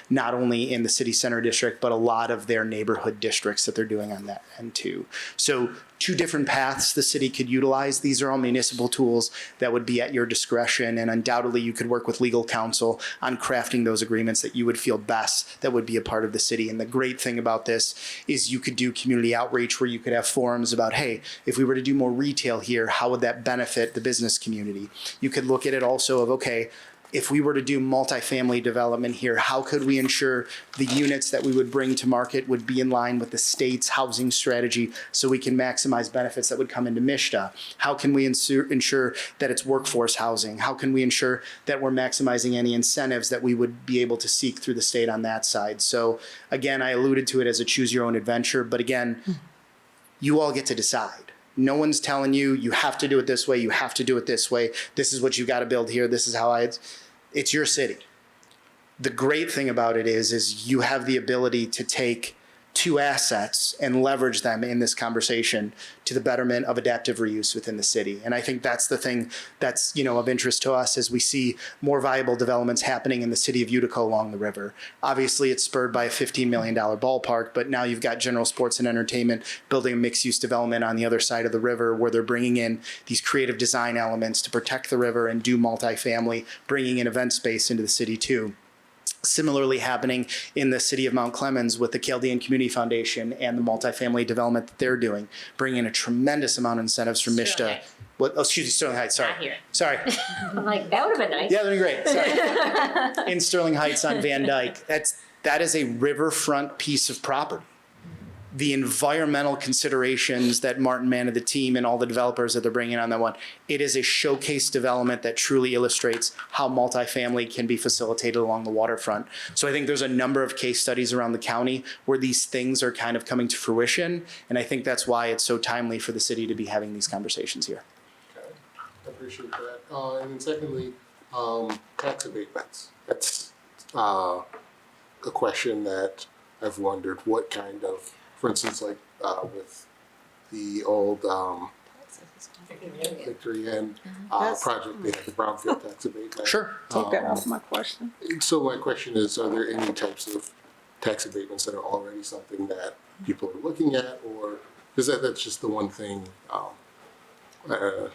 not only in the city center district, but a lot of their neighborhood districts that they're doing on that end too. So two different paths the city could utilize. These are all municipal tools that would be at your discretion, and undoubtedly you could work with legal counsel on crafting those agreements that you would feel best that would be a part of the city. And the great thing about this is you could do community outreach where you could have forums about, hey, if we were to do more retail here, how would that benefit the business community? You could look at it also of, okay, if we were to do multifamily development here, how could we ensure the units that we would bring to market would be in line with the state's housing strategy so we can maximize benefits that would come into MISHDA? How can we ensure that it's workforce housing? How can we ensure that we're maximizing any incentives that we would be able to seek through the state on that side? So again, I alluded to it as a choose your own adventure, but again, You all get to decide. No one's telling you, you have to do it this way, you have to do it this way. This is what you got to build here. This is how it's your city. The great thing about it is you have the ability to take two assets and leverage them in this conversation to the betterment of adaptive reuse within the city. And I think that's the thing that's, of interest to us as we see more viable developments happening in the city of Utica along the river. Obviously, it's spurred by a $15 million ballpark, but now you've got General Sports and Entertainment building a mixed-use development on the other side of the river where they're bringing in these creative design elements to protect the river and do multifamily, bringing in event space into the city too. Similarly happening in the city of Mount Clemens with the Chaldean Community Foundation and the multifamily development that they're doing, bringing in a tremendous amount of incentives from MISTA. Sterling Heights, sorry. Not here. Sorry. I'm like, that would have been nice. Yeah, that'd be great. Sorry. In Sterling Heights on Van Dyke. That is a riverfront piece of property. The environmental considerations that Martin Mann and the team and all the developers that they're bringing on that one, it is a showcase development that truly illustrates how multifamily can be facilitated along the waterfront. So I think there's a number of case studies around the county where these things are kind of coming to fruition. And I think that's why it's so timely for the city to be having these conversations here. Okay, I appreciate that. And then secondly, tax abatements. That's a question that I've wondered what kind of, for instance, like with the old Victory Inn project, they had the brownfield tax abatement. Sure. Take that off my question. So my question is, are there any types of tax abatements that are already something that people are looking at, or is that's just the one thing I'm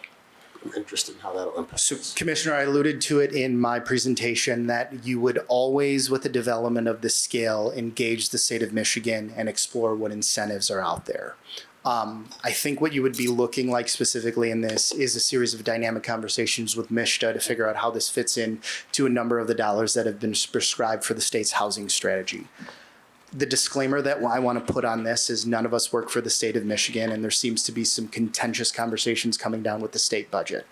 interested in how that'll impact? So, Commissioner, I alluded to it in my presentation that you would always, with the development of this scale, engage the state of Michigan and explore what incentives are out there. I think what you would be looking like specifically in this is a series of dynamic conversations with MISTA to figure out how this fits in to a number of the dollars that have been prescribed for the state's housing strategy. The disclaimer that I want to put on this is none of us work for the state of Michigan, and there seems to be some contentious conversations coming down with the state budget.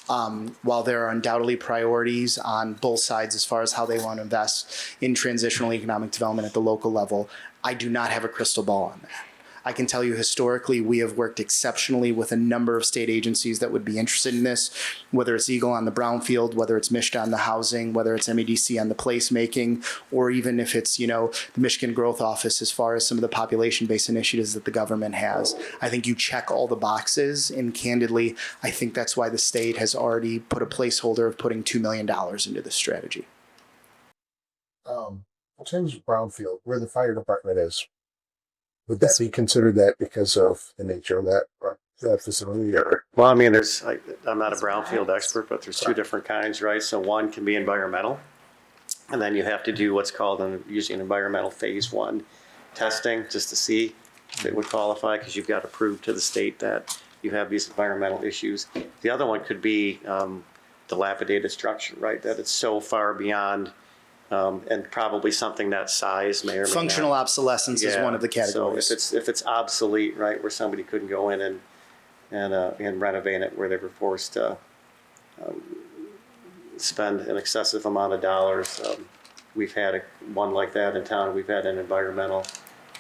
While there are undoubtedly priorities on both sides as far as how they want to invest in transitional economic development at the local level, I do not have a crystal ball on that. I can tell you historically, we have worked exceptionally with a number of state agencies that would be interested in this, whether it's Eagle on the brownfield, whether it's MISTA on the housing, whether it's MEDC on the placemaking, or even if it's, the Michigan Growth Office as far as some of the population-based initiatives that the government has. I think you check all the boxes, and candidly, I think that's why the state has already put a placeholder of putting $2 million into this strategy. In terms of brownfield, where the fire department is, would that be considered that because of the nature of that facility? Or? Well, I mean, I'm not a brownfield expert, but there's two different kinds, right? So one can be environmental, and then you have to do what's called usually an environmental phase 1 testing just to see if it would qualify, because you've got to prove to the state that you have these environmental issues. The other one could be dilapidated structure, right? That it's so far beyond. And probably something that size may or may Functional not. obsolescence is one of the categories. So if it's obsolete, right, where somebody couldn't go in and renovate it, where they were forced to spend an excessive amount of dollars. We've had one like that in town. We've had an environmental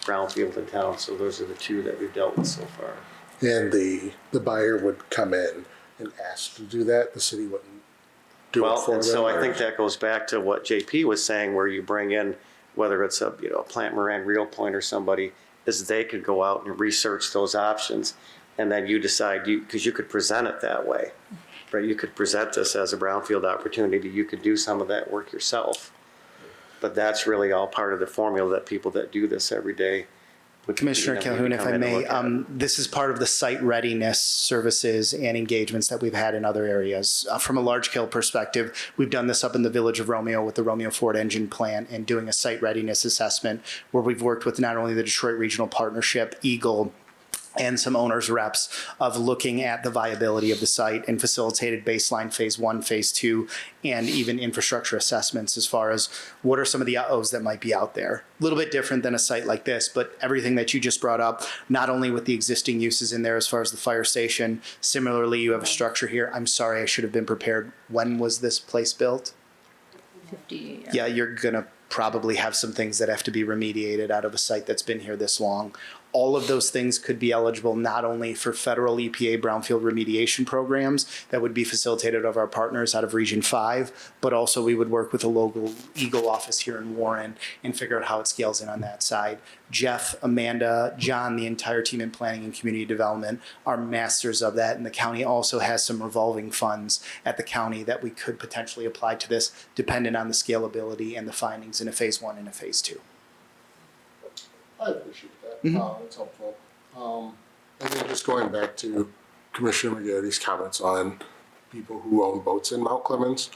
brownfield in town. So those are the two that we've dealt with so far. And the buyer would come in and ask to do that. The city wouldn't. And so I think that goes back to what JP was saying, where you bring in, whether it's a Plant Moran Real Point or somebody, is they could go out and research those options, and then you decide, because you could present it that way, right? You could present this as a brownfield opportunity. You could do some of that work yourself, but that's really all part of the formula that people that do this every day. Commissioner Calhoun, if I may, this is part of the site readiness services and engagements that we've had in other areas. From a large-scale perspective, we've done this up in the village of Romeo with the Romeo Ford engine plant and doing a site readiness assessment where we've worked with not only the Detroit Regional Partnership, Eagle, and some owners reps of looking at the viability of the site and facilitated baseline phase 1, phase 2, and even infrastructure assessments as far as what are some of the uh-ohs that might be out there. A little bit different than a site like this, but everything that you just brought up, not only with the existing uses in there as far as the fire station, similarly, you have a structure here. I'm sorry, I should have been prepared. When was this place built? 50. Yeah, you're gonna probably have some things that have to be remediated out of a site that's been here this long. all of those things could be eligible not only for federal EPA brownfield remediation programs that would be facilitated of our partners out of Region 5, but also we would work with a local Eagle office here in Warren and figure out how it scales in on that side. Jeff, Amanda, John, the entire team in planning and community development are masters of that, and the county also has some revolving funds at the county that we could potentially apply to this, dependent on the scalability and the findings in a phase 1 and a phase 2. I appreciate that. It's helpful. And then just going back to Commissioner McGarry's comments on people who own boats in Mount Clemens,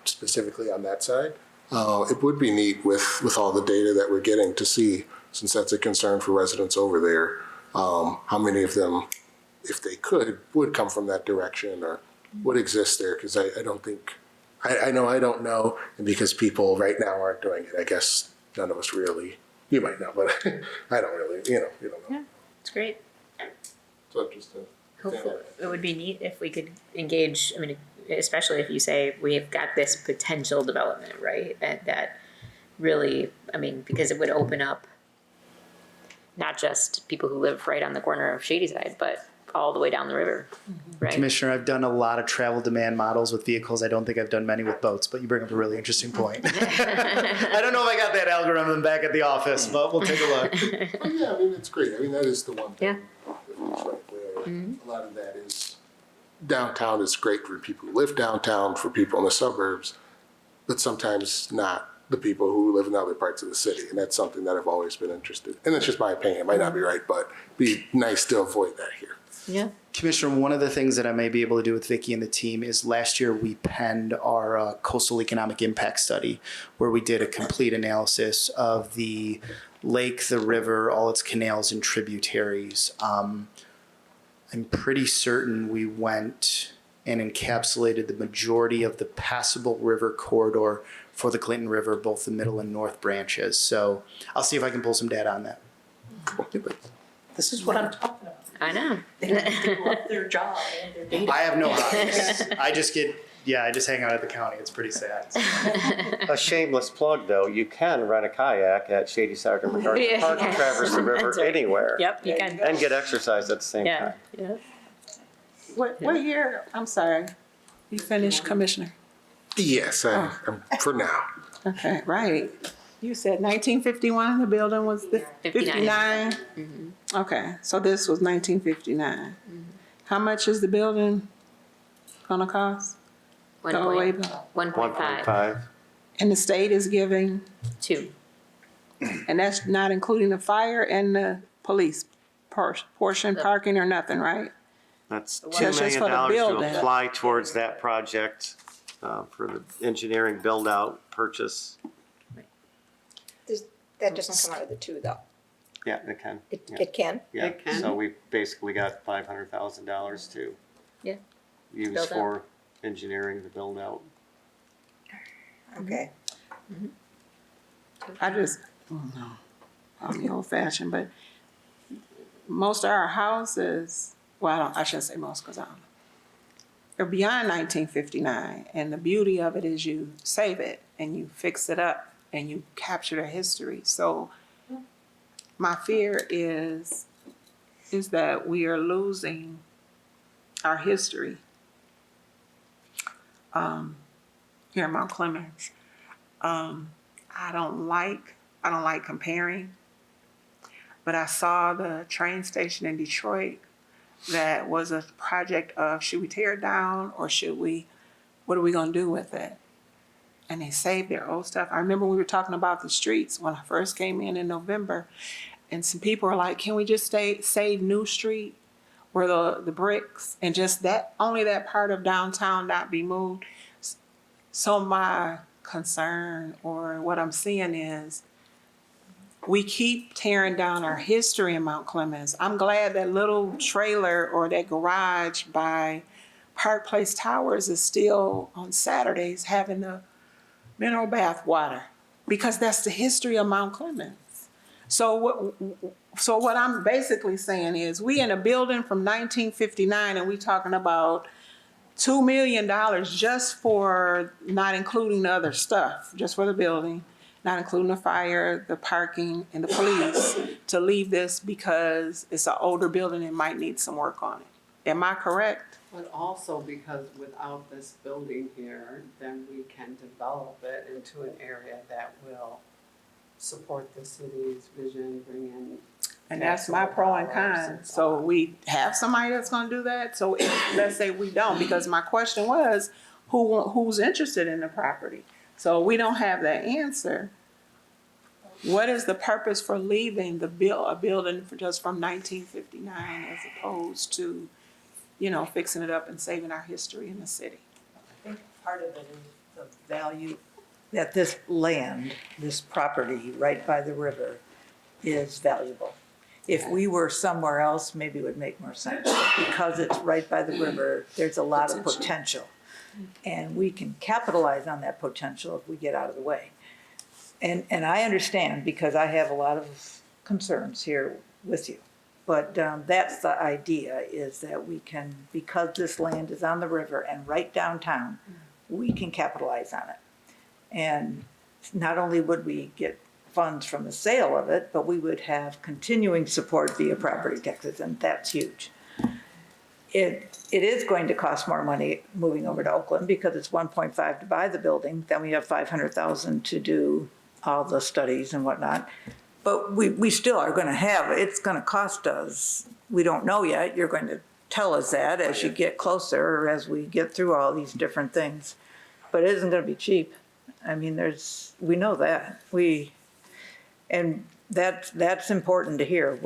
specifically on that side, it would be neat with all the data that we're getting to see, since that's a concern for residents over there, how many of them, if they could, would come from that direction or would exist there. Because I don't think, I know I don't know, and because people right now aren't doing it, I guess none of us really, you might know, but I don't really, you don't know. Yeah, it's great. So just Hopefully, it would be neat if we could engage, I mean, especially if you say we've got this potential development, right? That really, I mean, because it would open up not just people who live right on the corner of Shadyside, but all the way down the river, right? Commissioner, I've done a lot of travel demand models with vehicles. I don't think I've done many with boats, but you bring up a really interesting point. I don't know if I got that algorithm back at the office, but we'll take a look. But yeah, I mean, it's great. I mean, that is the one thing. Yeah. A lot of that is downtown is great for people who live downtown, for people in the suburbs, but sometimes not the people who live in other parts of the city. And that's something that I've always been interested in. And that's just my opinion. It might not be right, but it'd be nice to avoid that here. Yeah. Commissioner, one of the things that I may be able to do with Vicki and the team is last year we penned our coastal economic impact study, where we did a complete analysis of the lake, the river, all its canals and tributaries. I'm pretty certain we went and encapsulated the majority of the passable river corridor for the Clinton River, both the middle and north branches. So I'll see if I can pull some data on that. This is what I'm talking about. I know. They have to love their job and their data. I have no hobbies. I just hang out at the county. It's pretty sad. A shameless plug, though, you can rent a kayak at Shadyside or MacArthur Park and traverse the river That's right. anywhere. Yep, you can. And get exercise at the same Yeah, time. yeah. What year, I'm sorry, you finished, Commissioner? Yes, I'm for now. Okay, right. You said 1951, the building was 59? Okay, so this was 1959. How much is the building gonna cost? 1.5. 1.5. And the state is giving, 2. and that's not including the fire and the police portion, parking or nothing, right? That's That's $2 just million for the to building. apply towards that project for the engineering build out purchase. That doesn't come out of the 2 though. Yeah, it can. Yeah. It can? Yeah. It can. So we basically got $500,000 to Yeah. use Build out. for engineering the build out. Okay. I just, I don't know, I'm old fashioned, but most of our houses, well, I shouldn't say most because I don't know. They're beyond 1959, and the beauty of it is you save it and you fix it up and you capture the history. So my fear is that we are losing our history here in Mount Clemens. I don't like comparing, but I saw the train station in Detroit that was a project of, should we tear it down or what are we gonna do with it? And they saved their old stuff. I remember we were talking about the streets when I first came in November, and some people were like, can we just save New Street where the bricks and just only that part of downtown not be moved? So my concern, or what I'm seeing, is we keep tearing down our history in Mount Clemens. I'm glad that little trailer or that garage by Park Place Towers is still on Saturdays having the mineral bath water, because that's the history of Mount Clemens. So what I'm basically saying is, we in a building from 1959 and we talking about $2 million just for, not including the other stuff, just for the building. not including the fire, the parking, and the police, to leave this because it's an older building and might need some work on it. Am I correct? But also because without this building here, then we can develop it into an area that will support the city's vision, bring in. And that's my pro and con. So we have somebody that's gonna do that. So let's say we don't, because my question was, who's interested in the property? So we don't have that answer. What is the purpose for leaving a building just from 1959 as opposed to, fixing it up and saving our history in the city? I think part of it is the value that this land, this property right by the river is valuable. If we were somewhere else, maybe it would make more sense. But because it's right by the river, there's a lot of potential. And we can capitalize on that potential if we get out of the way. And I understand, because I have a lot of concerns here with you. But that's the idea, is that we can, because this land is on the river and right downtown, we can capitalize on it. And not only would we get funds from the sale of it, but we would have continuing support via property taxes, and that's huge. It is going to cost more money moving over to Oakland, because it's 1.5 to buy the building, then we have 500,000 to do all the studies and whatnot. But we still are gonna it's gonna cost us, we don't know yet, you're going to tell us that as you get closer, or as we get through all these different things. But it isn't gonna be cheap. I mean, we know that. And that's important to hear.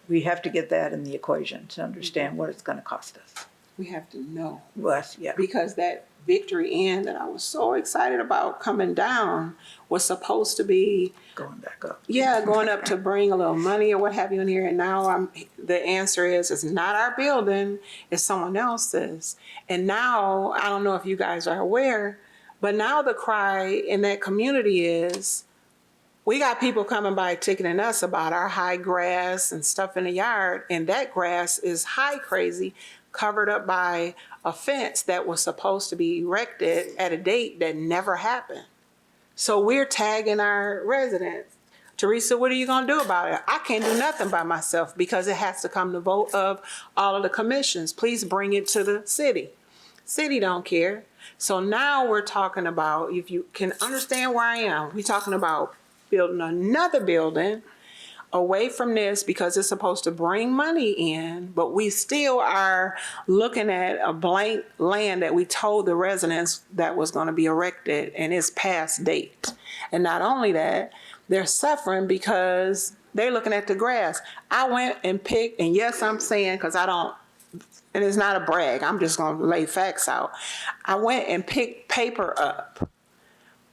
We have to get that in the equation to understand what it's gonna cost us. We have to know. Us, yeah. Because that Victory Inn that I was so excited about coming down was supposed to be Going back up. Yeah, going up to bring a little money or what have you in here. And now the answer is, it's not our building, it's someone else's. And now, I don't know if you guys are aware, but now the cry in that community is, we got people coming by ticketing us about our high grass and stuff in the yard. And that grass is high crazy, covered up by a fence that was supposed to be erected at a date that never happened. So we're tagging our residents. Teresa, what are you gonna do about it? I can't do nothing by myself, because it has to come to vote of all of the commissions. Please bring it to the city. City don't care. So now we're talking about, if you can understand where I am, we're talking about building another building away from this, because it's supposed to bring money in, but we still are looking at a blank land that we told the residents that was going to be erected, and it's past date. And not only that, they're suffering because they're looking at the grass. I went and picked, and yes, I'm saying, because I don't, and it's not a brag, I'm just going to lay facts out. I went and picked paper up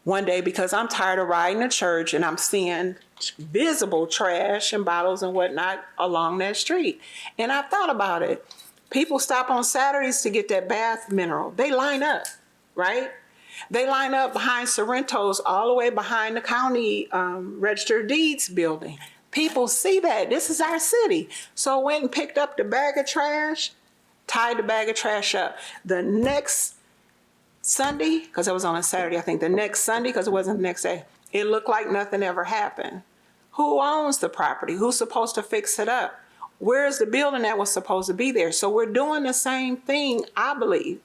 one day because I'm tired of riding to church and I'm seeing visible trash and bottles and whatnot along that street. And I thought about it. People stop on Saturdays to get that bath mineral. They line up, right? They line up behind Sorrento's, all the way behind the county registered deeds building. People see that. This is our city. So I went and picked up the bag of trash, tied the bag of trash up. The next Sunday, because it was on a Saturday, I think the next Sunday, because it wasn't the next day, it looked like nothing ever happened. Who owns the property? Who's supposed to fix it up? Where's the building that was supposed to be there? So we're doing the same thing, I believe,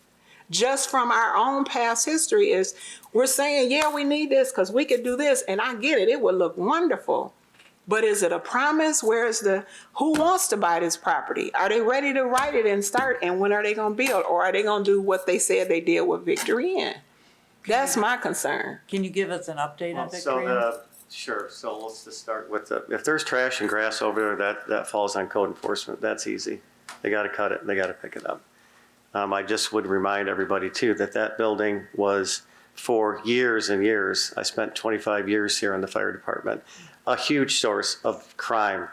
just from our own past history. Is we're saying, yeah, we need this because we could do this, and I get it, it would look wonderful. But is it a promise? Who wants to buy this property? Are they ready to write it and start? And when are they going to build? Or are they going to do what they said they did with Victory Inn? That's my concern. Can you give us an update on Victory Inn? Sure. So let's just start with if there's trash and grass over there, that falls on code enforcement. That's easy. They got to cut it and they got to pick it up. I just would remind everybody too that building was, for years and years, I spent 25 years here in the fire department, a huge source of crime,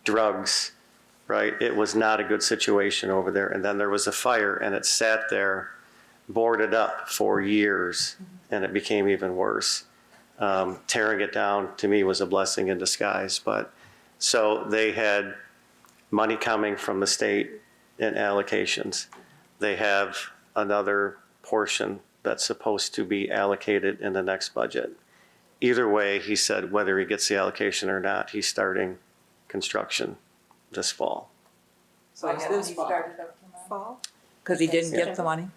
drugs, right? It was not a good situation over there. And then there was a fire and it sat there boarded up for years, and it became even worse. Tearing it down to me was a blessing in disguise. But so they had money coming from the state in allocations. They have another portion that's supposed to be allocated in the next budget. either way, he said whether he gets the allocation or not, he's starting construction this fall. So it's this fall. Fall? Because he didn't get the money?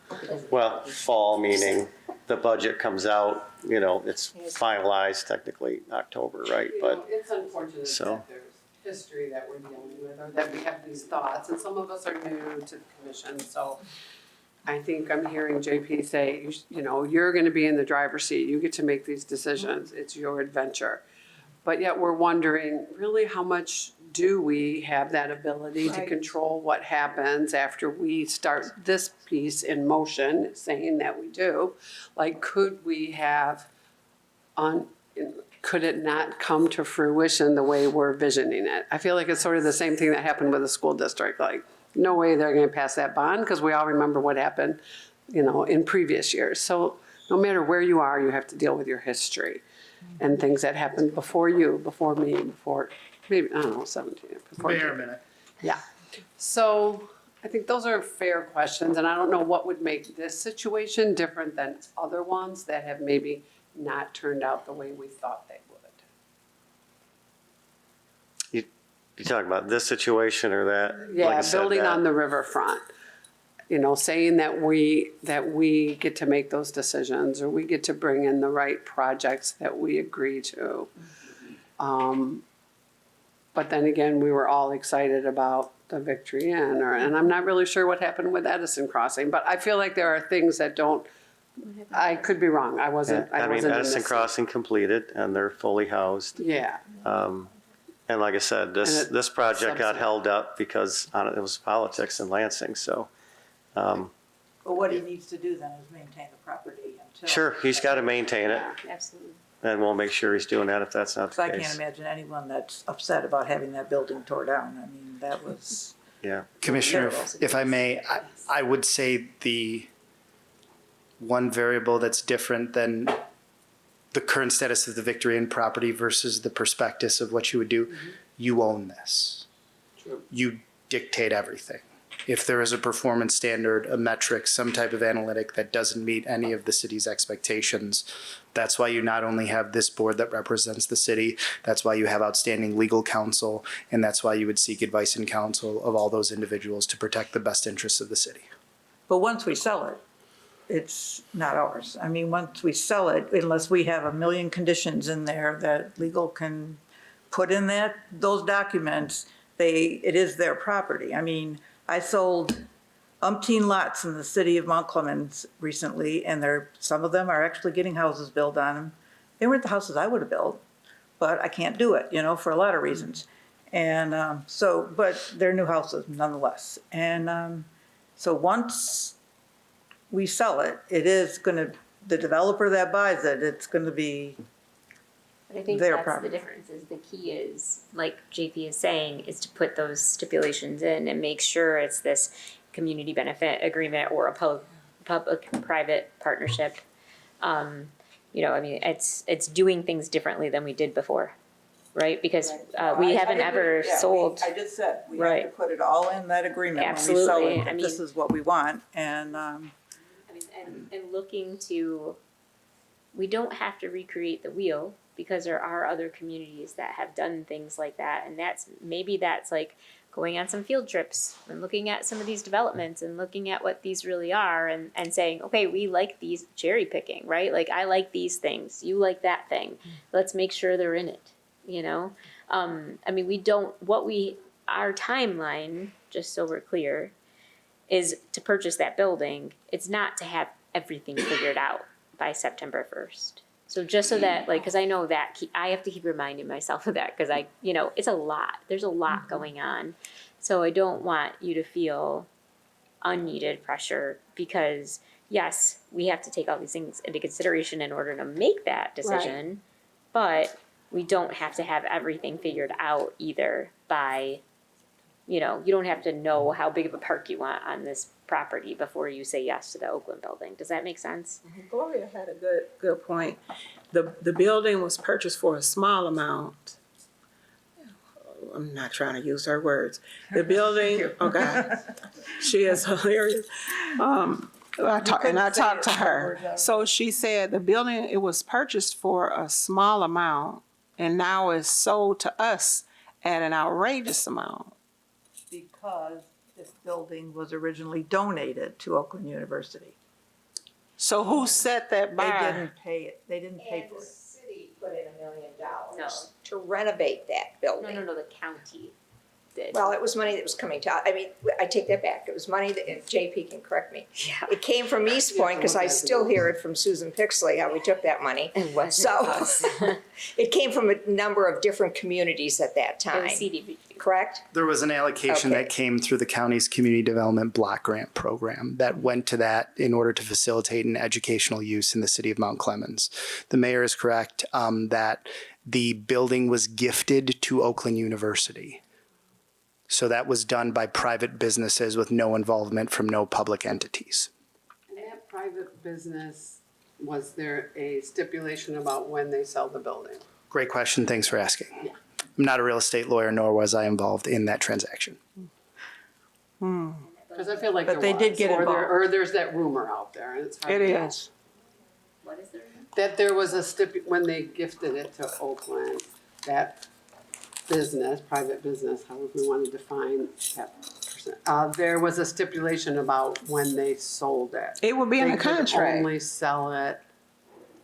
Well, fall meaning the budget comes out, you know, it's finalized technically October, right? You know, But it's unfortunate so- that there's history that we're dealing with, or that we have these thoughts, and some of us are new to the commission, so I think I'm hearing JP say, you know, you're gonna be in the driver's seat, you get to make these decisions, it's your adventure. But yet we're wondering, really, how much do we have that ability to Right. control what happens after we start this piece in motion, saying that we do? Like, could we have could it not come to fruition the way we're visioning it? I feel like it's sort of the same thing that happened with the school district, like, no way they're gonna pass that bond, because we all remember what happened, you know, in previous years. So no matter where you are, you have to deal with your history and things that happened before you, before me, before, maybe, I don't know, 17, before Wait you. a minute. Yeah. So I think those are fair questions, and I don't know what would make this situation different than other ones that have maybe not turned out the way we thought they would. you talking about this situation or that? Like I Yeah, said, building that- on the riverfront. You know, saying that we get to make those decisions, or we get to bring in the right projects that we agree to. But then again, we were all excited about the Victory Inn, and I'm not really sure what happened with Edison Crossing, but I feel like there are things that don't, I could be wrong, I wasn't I mean, in Edison this. Crossing completed and they're fully housed. Yeah, And like I said, this, And it- this project got subsidy. held up because it was politics in Lansing, so. But what he needs to do then is maintain the property until. Sure, he's got to maintain it, Absolutely. and we'll make sure he's doing that if that's not Because the I can't case. imagine anyone that's upset about having that building tore down. I mean, that was, Yeah, Commissioner, if I may, I would say the one variable that's different than the current status of the Victory Inn property versus the prospectus of what you would do, you own this. true. You dictate everything. If there is a performance standard, a metric, some type of analytic that doesn't meet any of the city's expectations, that's why you not only have this board that represents the city, that's why you have outstanding legal counsel, and that's why you would seek advice and counsel of all those individuals to protect the best interests of the city. but once we sell it, it's not ours. I mean, once we sell it, unless we have a million conditions in there that legal can put in those documents, it is their property. I mean, I sold umpteen lots in the city of Mount Clemens recently, and some of them are actually getting houses built on them. They weren't the houses I would have built, but I can't do it, you know, for a lot of reasons. And but they're new houses nonetheless. And so once we sell it, it is gonna, the developer that buys it, it's gonna be, But I think Their that's property. the difference, is the key is, like JP is saying, is to put those stipulations in and make sure it's this community benefit agreement or a public-private partnership. You know, I mean, it's doing things differently than we did before, right? Because we haven't ever sold. I just said, we have to Right. put it all in that agreement when we sell Absolutely. it, I that this mean- is what we want, and, I mean, and looking to, we don't have to recreate the wheel, because there are other communities that have done things like that, and maybe that's like going on some field trips and looking at some of these developments and looking at what these really are, and saying, okay, we like these, cherry picking, right? Like, I like these things, you like that thing, let's make sure they're in it, you know? I mean, our timeline, just so we're clear, is to purchase that building. It's not to have everything figured out by September 1st. So just so that, like, because I know that I have to keep reminding myself of that, because it's a lot. There's a lot going on. So I don't want you to feel unneeded pressure, because yes, we have to take all these things into consideration in order to make that decision, but we don't have to have everything figured out either by, you don't have to know how big of a park you want on this property before you say yes to the Oakland building. Does that make sense? Gloria had a good point. The building was purchased for a small amount. I'm not trying to use her words. The building, oh God, she is hilarious. I talked couldn't say to it her. before, So she said the building, it was purchased for a small amount and now it's sold to us at an outrageous amount. Because this building was originally donated to Oakland University. So who set that They bar? didn't pay it, they didn't pay And for the it. city put in $1 million No. to renovate that building. No, the county did. Well, it was money that was coming to, I mean, I take that back. It was money that, and JP can correct me. Yeah. It came from East Point, because I still hear it from Susan Pixley, how we took that money. It wasn't So, us. it came from a number of different communities at that It time, was CDBG. correct? There was an allocation Okay. that came through the county's community development block grant program that went to that in order to facilitate an educational use in the city of Mount Clemens. The mayor is correct that the building was gifted to Oakland University. So that was done by private businesses with no involvement from no public entities. And that private business, was there a stipulation about when they sell the building? Great question. Thanks for asking. I'm not a real estate lawyer, nor was I involved in that transaction. Because I feel like But there they did was, get or involved. or there's that rumor out there, and it's hard It to tell. is. What is there? That there was a when they gifted it to Oakland, that business, private business, however we want to define that person, there was a stipulation about when they sold it. It would be in They the could contract. only sell it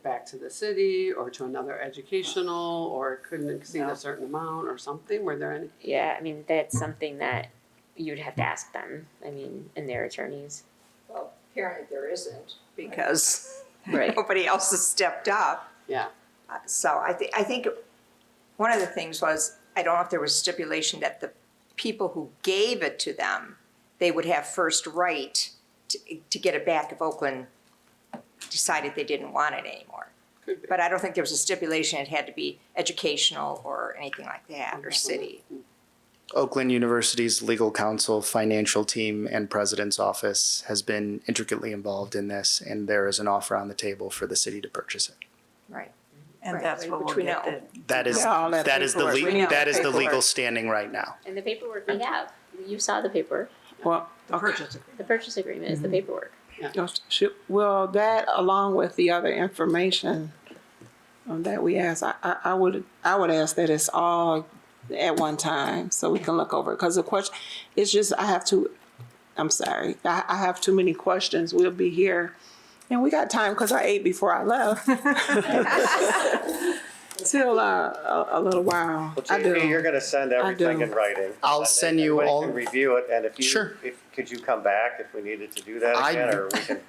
back to the city or to another educational, or it couldn't exceed a certain amount or something. Were there any? Yeah, I mean, that's something that you'd have to ask them, I mean, and their attorneys. Well, apparently there isn't, because Right. nobody else has stepped up. Yeah. So I think one of the things was, I don't know if there was stipulation that the people who gave it to them, they would have first right to get it back if Oakland decided they didn't want it anymore. Could be. But I don't think there was a stipulation it had to be educational or anything like that, or city. Oakland University's legal counsel, financial team, and president's office has been intricately involved in this, and there is an offer on the table for the city to purchase it. Right. And Right, that's what which we'll we get know. to. That is Yeah, all that that is the paperwork. We know that the is the legal paperwork. standing right now. And the paperwork we have, you saw the paperwork. Well, The purchase agreement. The purchase agreement is the paperwork. Well, that along with the other information that we asked, I would ask that it's all at one time so we can look over it. Because the question, it's just, I'm sorry, I have too many questions. We'll be here, and we got time because I ate before I left. Till a little while. Well, I do. JP, you're gonna send everything do. in writing. I'll and send you everybody all- can review it, and if you, Sure. could you come back if we needed to do that I- again, or we can?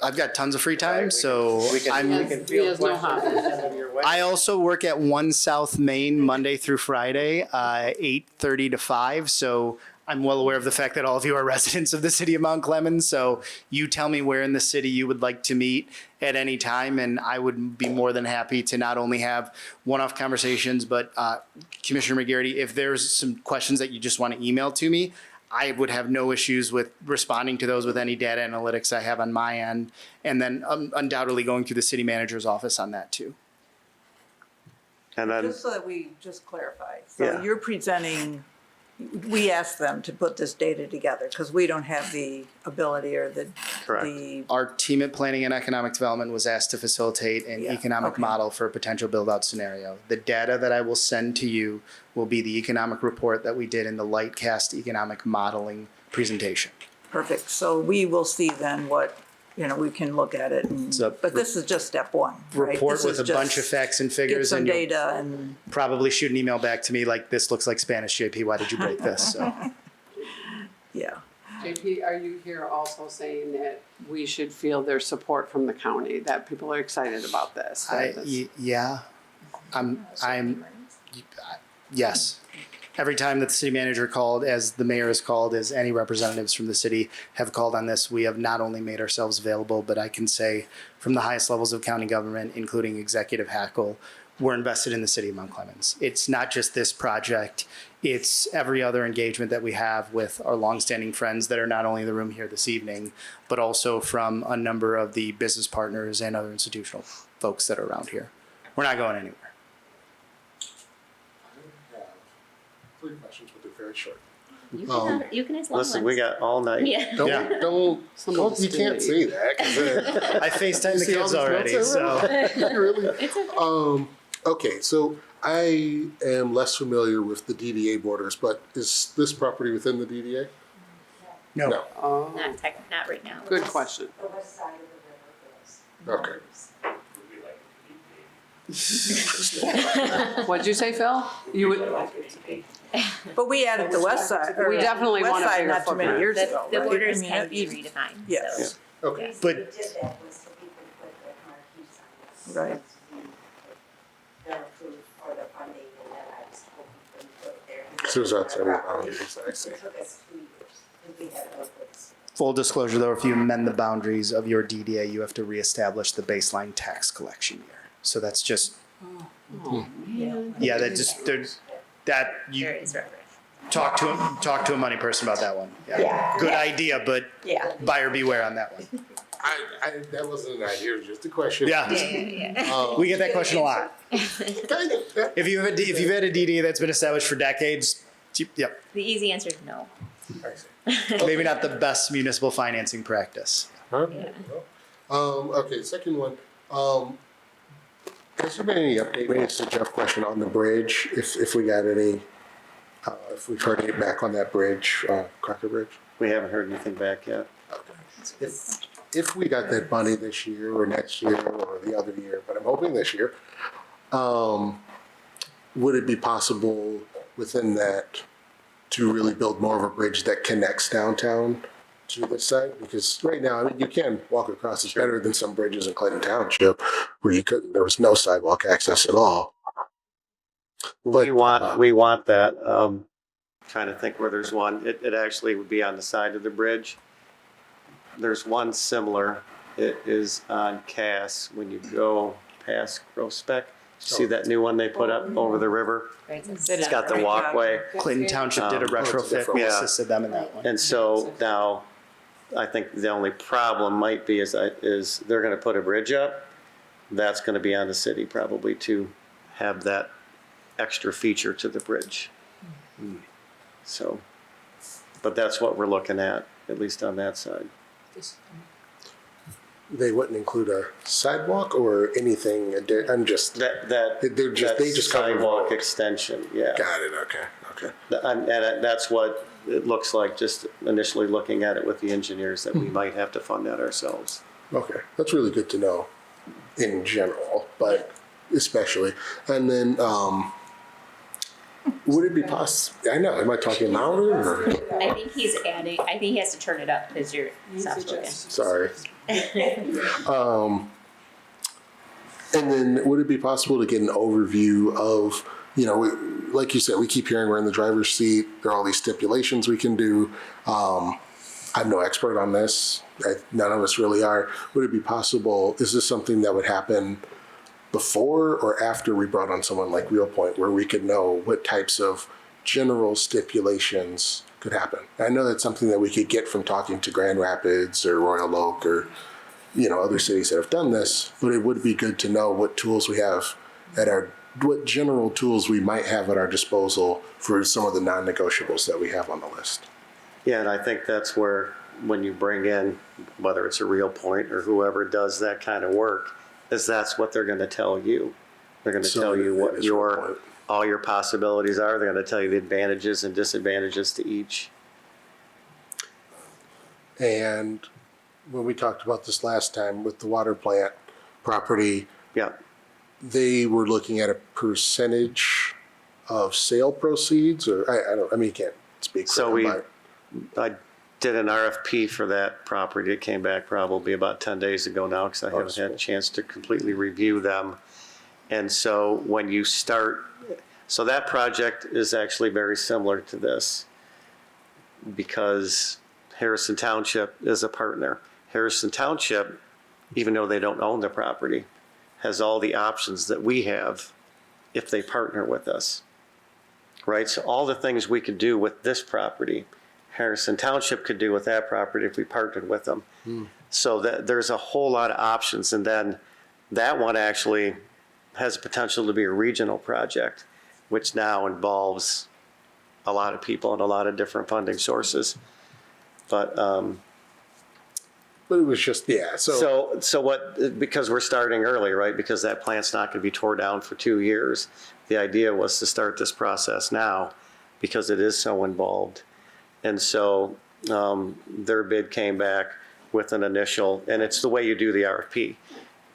I've got tons of free time, Right, we so we can, I'm. we can He field has no questions and send them your way. I also work at 1 South Main Monday through Friday, 8:30 to 5. So I'm well aware of the fact that all of you are residents of the city of Mount Clemens. So you tell me where in the city you would like to meet at any time, and I would be more than happy to not only have one-off conversations, but Commissioner McGarity, if there's some questions that you just want to email to me, I would have no issues with responding to those with any data analytics I have on my end, and then undoubtedly going through the city manager's office on that too. And then, Just so that we just clarify. So Yeah. you're presenting, we asked them to put this data together because we don't have the ability or the. Correct. the- Our team at Planning and Economic Development was asked to facilitate an Yeah, economic okay. model for a potential build-out scenario. The data that I will send to you will be the economic report that we did in the Lightcast economic modeling presentation. Perfect. So we will see then what, we can look at it. And, So, but this is just step one, right? Report This with is a bunch of just facts and Get figures, some and you'll data and, probably shoot an email back to me like, this looks like Spanish, JP, why did you break this? So, yeah. JP, are you here also saying that we should feel their support from the county, that people are excited about this? yeah, I'm, yes. Every time that the city manager called, as the mayor has called, as any representatives from the city have called on this, we have not only made ourselves available, but I can say from the highest levels of county government, including Executive Hackle, we're invested in the city of Mount Clemens. It's not just this project, it's every other engagement that we have with our longstanding friends that are not only in the room here this evening, but also from a number of the business partners and other institutional folks that are around here. We're not going anywhere. I have 3 questions, but they're very short. You can ask long Listen, ones. we got all night. Yeah. Don't, you can't say that. 'Cause, I FaceTime the see all kids these already, notes so. really? It's okay. Okay, so I am less familiar with the DDA borders, but is this property within the DDA? No. Oh, Not right now. good question. The west side of the river is. Okay. What'd you say, Phil? You would, But we added the west side. or We definitely west want a side bigger not too many footprint. years The, ago, the right? borders I mean, can be even- redefined. Yes. So. Okay. But We did that was so people put the marquee signs. Right. They're approved for the funding and then I was hoping to put it there. So it's outside of the boundaries, I see. It took us 2 years and we had no place. full disclosure though, if you amend the boundaries of your DDA, you have to reestablish the baseline tax collection year. So that's just, yeah, that just, that, you There is reference. talk to a money person about that one. Yeah. Good idea, but Yeah. buyer beware on that one. That wasn't an idea, it was just a question. Yeah, we get that question a lot. If you've had a DDA that's been established for decades, yep, The easy answer is no. maybe not the best municipal financing practice. Huh? Yeah. Okay, second one. Has there been any update, maybe it's a Jeff question on the bridge, if we got any, if we've heard any back on that bridge, Crocker Bridge? We haven't heard anything back yet. If we got that money this year or next year or the other year, but I'm hoping this year, would it be possible within that to really build more of a bridge that connects downtown to this side? Because right now, I mean, you can walk across. It's better than some bridges in Clinton Township where there was no sidewalk access at all. We want that. Trying to think where there's one. It actually would be on the side of the bridge. There's one similar. It is on Cass when you go past Grospec. See that new one they put up over the river? Right. It's got the walkway. Clinton Township did a retrofit, we assisted them in that one. And so now, I think the only problem might be is they're gonna put a bridge up. That's gonna be on the city probably to have that extra feature to the bridge. So, but that's what we're looking at least on that side. They wouldn't include a sidewalk or anything. I'm just They they just cover sidewalk road. extension, yeah. Got it. Okay. And that's what it looks like, just initially looking at it with the engineers, that we might have to fund that ourselves. Okay, that's really good to know in general, but especially. And then, would it be possible? I know, am I talking louder or? I think he's adding, I think he has to turn it up because you're soft spoken. Sorry. And then would it be possible to get an overview of, like you said, we keep hearing we're in the driver's seat. There are all these stipulations we can do. I'm no expert on this. None of us really are. Would it be possible, is this something that would happen before or after we brought on someone like Real Point, where we could know what types of general stipulations could happen? I know that's something that we could get from talking to Grand Rapids or Royal Oak or, other cities that have done this, but it would be good to know what tools we have what general tools we might have at our disposal for some of the non-negotiables that we have on the list. Yeah, and I think that's where, when you bring in, whether it's a Real Point or whoever does that kind of work, is that's what they're gonna tell you. They're gonna tell you what all your possibilities are. They're gonna tell you the advantages and disadvantages to each. And when we talked about this last time with the water plant property, Yeah, they were looking at a percentage of sale proceeds, or you can't speak for so them, but I did an RFP for that property. It came back probably about 10 days ago now, because I haven't had a chance to completely review them. And so when you start, so that project is actually very similar to this, because Harrison Township is a partner. Harrison Township, even though they don't own the property, has all the options that we have if they partner with us, right? So all the things we could do with this property, Harrison Township could do with that property if we partnered with them. So that there's a whole lot of options. And then that one actually has potential to be a regional project, which now involves a lot of people and a lot of different funding sources. But But it was just, yeah, so what, because we're starting early, right? Because that plant's not going to be tore down for 2 years. The idea was to start this process now because it is so involved. And so their bid came back with an initial, and it's the way you do the RFP.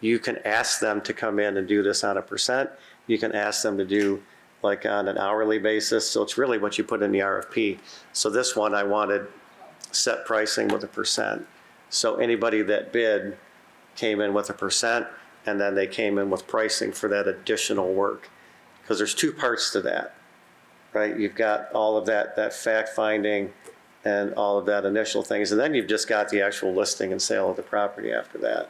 You can ask them to come in and do this on a percent. You can ask them to do like on an hourly basis. So it's really what you put in the RFP. So this one, I wanted set pricing with a percent. So anybody that bid came in with a percent, and then they came in with pricing for that additional work. Because there's two parts to that, right? You've got all of that fact finding and all of that initial things. And then you've just got the actual listing and sale of the property after that.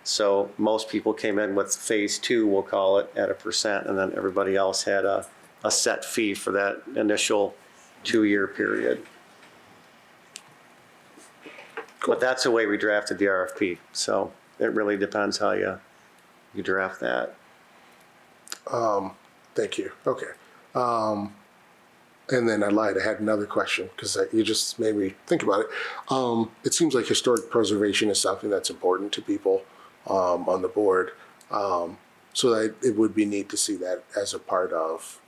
So most people came in with phase 2, we'll call it, at a percent, and then everybody else had a set fee for that initial 2-year period. But that's the way we drafted the RFP. So it really depends how you draft that. thank you. Okay. And then I lied, I had another question because you just made me think about it. It seems like historic preservation is something that's important to people on the board. So that it would be neat to see that as a part of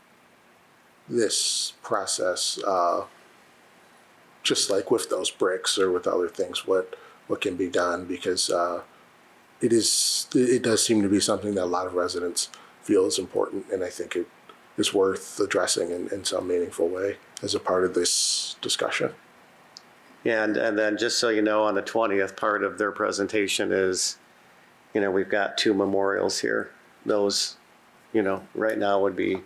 this process, just like with those bricks or with other things, what can be done, because it does seem to be something that a lot of residents feel is important, and I think it is worth addressing in some meaningful way as a part of this discussion. Yeah, and then just so you know, on the 20th, part of their presentation is, we've got 2 memorials here. Those, right now would be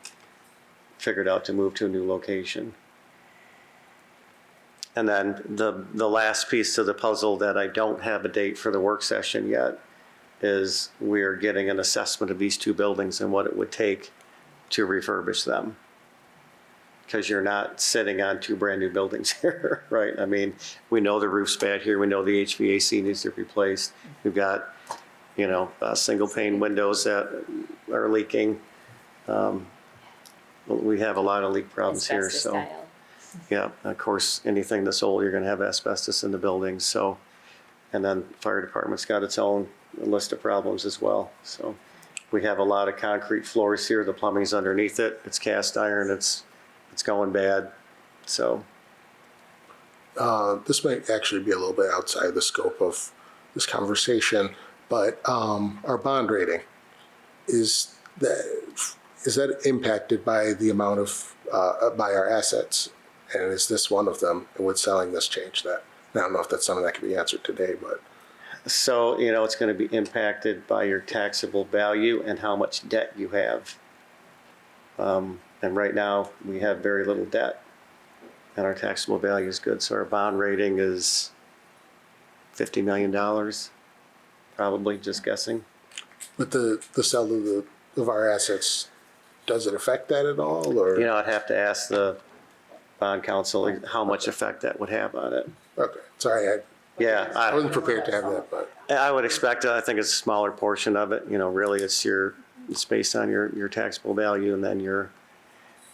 figured out to move to a new location. And then the last piece to the puzzle that I don't have a date for the work session yet is we are getting an assessment of these 2 buildings and what it would take to refurbish them. Because you're not sitting on 2 brand new buildings here, right? I mean, we know the roof's bad here. We know the HVAC needs to be replaced. We've got, single pane windows that are leaking. We have a lot of leak problems here, Asbestos so. style. Yeah, of course, anything that's old, you're gonna have asbestos in the buildings, so. And then fire department's got its own list of problems as well, so. We have a lot of concrete floors here, the plumbing's underneath it, it's cast iron, it's going bad, so. This might actually be a little bit outside the scope of this conversation, but our bond rating, is that impacted by the amount of, by our assets? And is this one of them? And would selling this change that? Now, I don't know if that's something that can be answered today, but. So, it's gonna be impacted by your taxable value and how much debt you have. And right now, we have very little debt, and our taxable value is good, so our bond rating is $50 million, probably, just guessing. But the sale of our assets, does it affect that at all, or? I'd have to ask the bond counsel how much effect that would have on it. Okay, sorry, I wasn't prepared to have that, but. I would expect, I think it's a smaller portion of it, really it's based on your taxable value, and then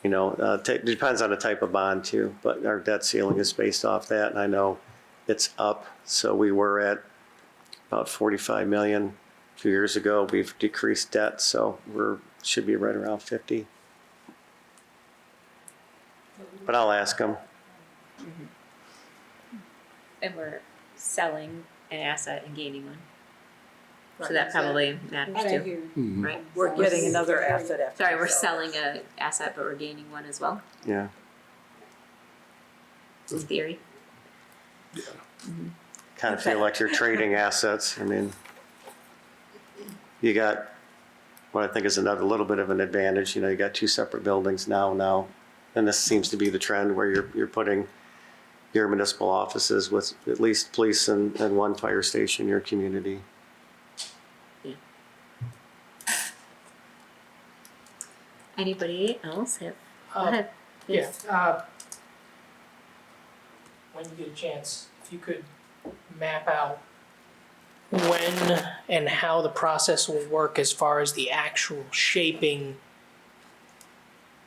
it depends on the type of bond too, but our debt ceiling is based off that, and I know it's up, so we were at about 45 million a few years ago. We've decreased debt, so should be right around 50. But I'll ask them. And we're selling an asset and gaining one. So that probably matters too, right? We're getting another asset after. Sorry, we're selling an asset, but we're gaining one as well, Yeah. in theory. Kind of feel like you're trading assets. I mean, you got what I think is another little bit of an advantage. You got 2 separate buildings now, and this seems to be the trend where you're putting your municipal offices with at least police and 1 fire station in your community. Yeah. Anybody else have? Go ahead. Yeah. When you get a chance, if you could map out when and how the process will work as far as the actual shaping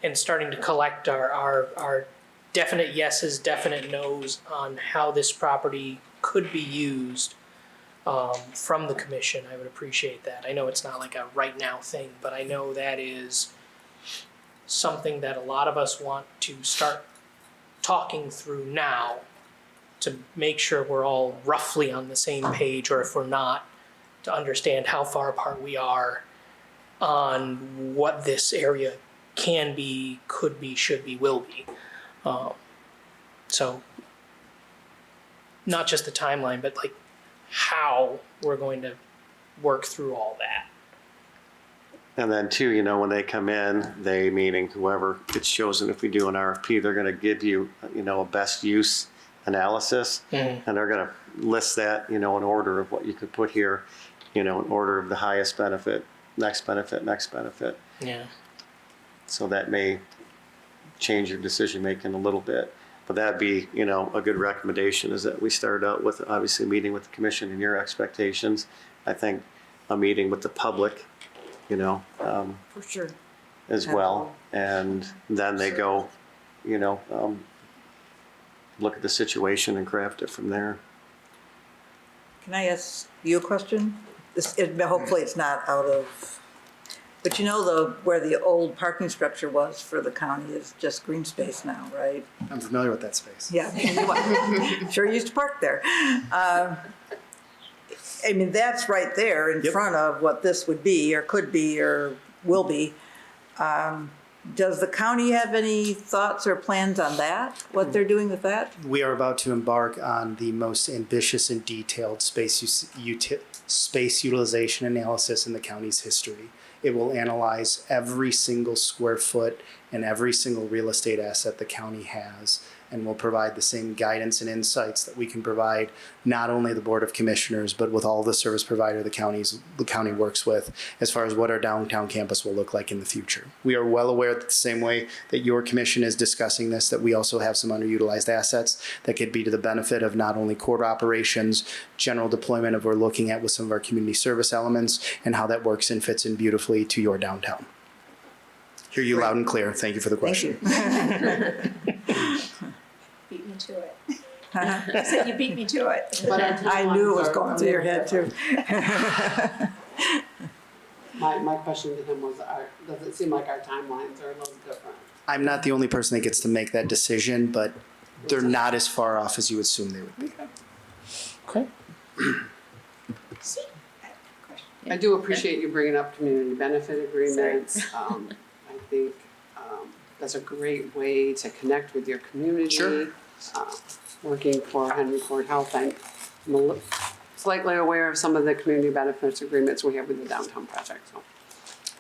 and starting to collect our definite yeses, definite nos on how this property could be used from the commission, I would appreciate that. I know it's not like a right now thing, but I know that is something that a lot of us want to start talking through now to make sure we're all roughly on the same page, or if we're not, to understand how far apart we are on what this area can be, could be, should be, will be. So not just the timeline, but like how we're going to work through all that. And then too, you know, when they come in, they, meaning whoever gets chosen, if we do an RFP, they're going to give you, you know, a best use analysis. And they're going to list that, you know, in order of what you could put here, you know, in order of the highest benefit, next benefit, next benefit. Yeah. So that may change your decision making a little bit. But that'd be, you know, a good recommendation is that we start out with obviously meeting with the commission and your expectations. I think a meeting with the public, you know, For sure. as well. And then they go, you know, look at the situation and craft it from there. Can I ask you a question? Hopefully it's not out of, but you know where the old parking structure was for the county is just green space now, right? I'm familiar with that space. Yeah, sure used to park there. I mean, that's right there in front of what this would be or could be or will be. Does the county have any thoughts or plans on that, what they're doing with that? We are about to embark on the most ambitious and detailed space utilization analysis in the county's history. It will analyze every single square foot and every single real estate asset the county has, and will provide the same guidance and insights that we can provide not only the Board of Commissioners, but with all the service provider the county works with as far as what our downtown campus will look like in the future. We are well aware that the same way that your commission is discussing this, that we also have some underutilized assets that could be to the benefit of not only court operations, general deployment of we're looking at with some of our community service elements, and how that works and fits in beautifully to your downtown. Hear you loud and clear. Thank you for the question. Beat me to it. I said you beat me to it. But our I knew it was timelines going through your head too. My question to him was, does it seem like our timelines are a little different? I'm not the only person that gets to make that decision, but they're not as far off as you assume they would be. Okay. I do appreciate you bringing up community benefit agreements. I think that's a great way to connect with your community. Sure. Working for Henry Ford Health, I'm slightly aware of some of the community benefits agreements we have with the downtown project, so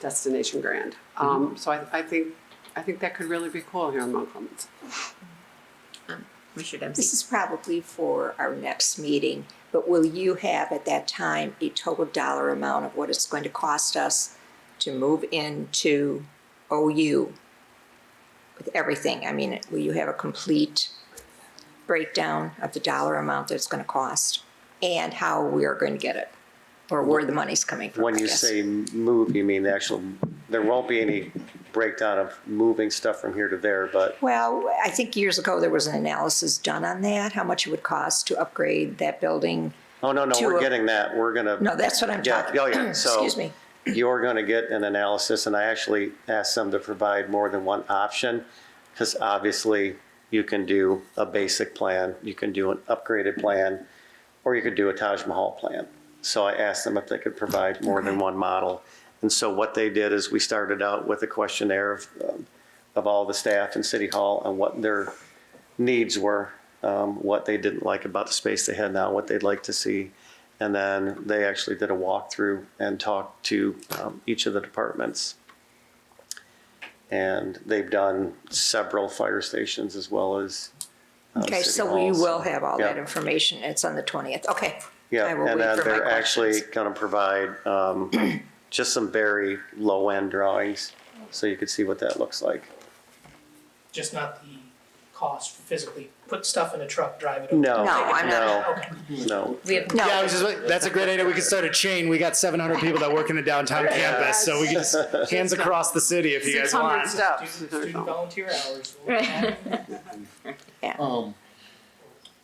Destination Grand. So I think that could really be cool here in Mount Clemens. This is probably for our next meeting, but will you have at that time a total dollar amount of what it's going to cost us to move into OU with everything? I mean, will you have a complete breakdown of the dollar amount that it's going to cost and how we are going to get it, or where the money's coming from? When you say move, you mean the actual, there won't be any breakdown of moving stuff from here to there, but Well, I think years ago there was an analysis done on that, how much it would cost to upgrade that building. no, to we're a- getting that. We're gonna. No, that's what I'm talking about. Yeah. So Excuse me. you're gonna get an analysis, and I actually asked them to provide more than one option, because obviously you can do a basic plan, you can do an upgraded plan, or you could do a Taj Mahal plan. So I asked them if they could provide more than one model. And so what they did is we started out with a questionnaire of all the staff in City Hall and what their needs were, what they didn't like about the space they had now, what they'd like to see. And then they actually did a walkthrough and talked to each of the departments. And they've done several fire stations as well as Okay, City so Hall, we will so, have all that yeah. information. It's on the 20th. Okay. Yeah, I will and wait then for my they're actually questions. going to provide just some very low-end drawings, so you could see what that looks like. Just not the cost physically put stuff in a truck, drive it over? No, No, I'm not. Okay. no. We have No. Yeah, I was just, that's a great idea. We could start a chain. We got 700 people that work in the downtown campus, so we could just hands across the city if you guys 600 want. steps. Student volunteer hours.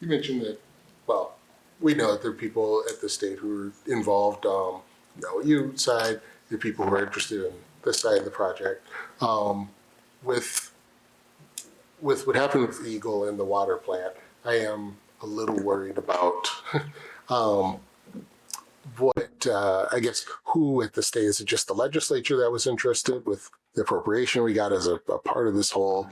You mentioned that, well, we know that there are people at the state who are involved, you side, the people who are interested in this side of the project. With what happened with Eagle and the water plant, I am a little worried about I guess, who at the state, is it just the legislature that was interested with the appropriation we got as a part of this whole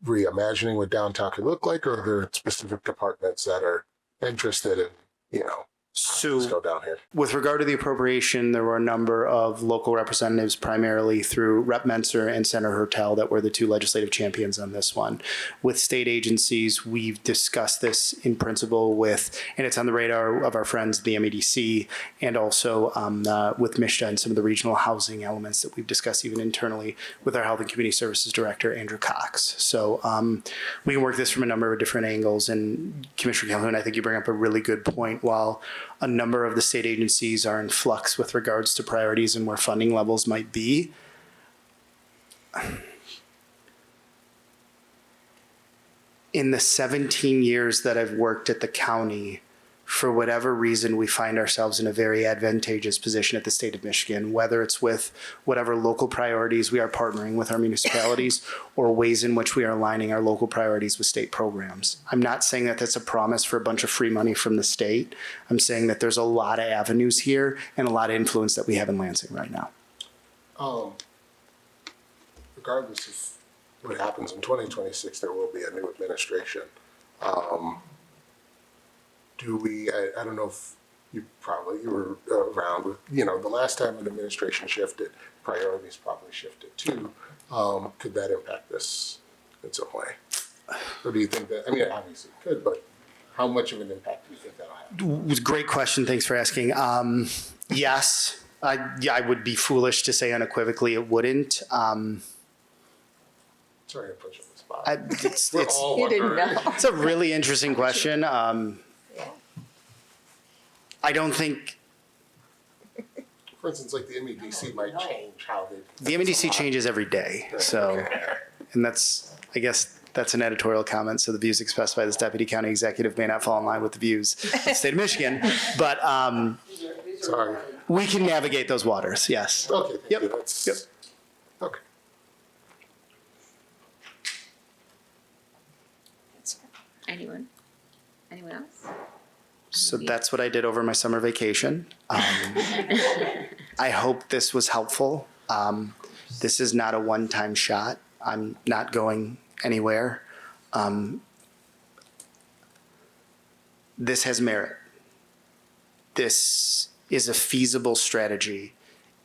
reimagining what downtown could look like, or are there specific departments that are interested in, let's go down here? With regard to the appropriation, there were a number of local representatives, primarily through Rep. Menser and Senator Hertel, that were the two legislative champions on this one. With state agencies, we've discussed this in principle with, and it's on the radar of our friends, the MEDC, and also with MISHDA and some of the regional housing elements that we've discussed even internally with our Health and Community Services Director, Andrew Cox. So we can work this from a number of different angles. And Commissioner Calhoun, I think you bring up a really good point. While a number of the state agencies are in flux with regards to priorities and where funding levels might be, in the 17 years that I've worked at the county, for whatever reason, we find ourselves in a very advantageous position at the state of Michigan, whether it's with whatever local priorities we are partnering with our municipalities or ways in which we are aligning our local priorities with state programs. I'm not saying that that's a promise for a bunch of free money from the state. I'm saying that there's a lot of avenues here and a lot of influence that we have in Lansing right now. Regardless of what happens in 2026, there will be a new administration. I don't know if you were around with, the last time an administration shifted, priorities probably shifted too. Could that impact this in some way? Or do you think that, obviously it could, but how much of an impact do you think that'll have? Great question. Thanks for asking. Yes, I would be foolish to say unequivocally it wouldn't. Sorry to put you on the spot. You didn't know. It's a really interesting question. I don't think For instance, like the MEDC might change how they. the MEDC changes every day. So, and I guess that's an editorial comment. So the views expressed by this deputy county executive may not fall in line with the views of the state of Michigan, but Sorry. we can navigate those waters. Yes. Okay. Thank Yep. you. That's, Yep. Okay. Anyone else? So that's what I did over my summer vacation. I hope this was helpful. This is not a one-time shot. I'm not going anywhere. This has merit. This is a feasible strategy,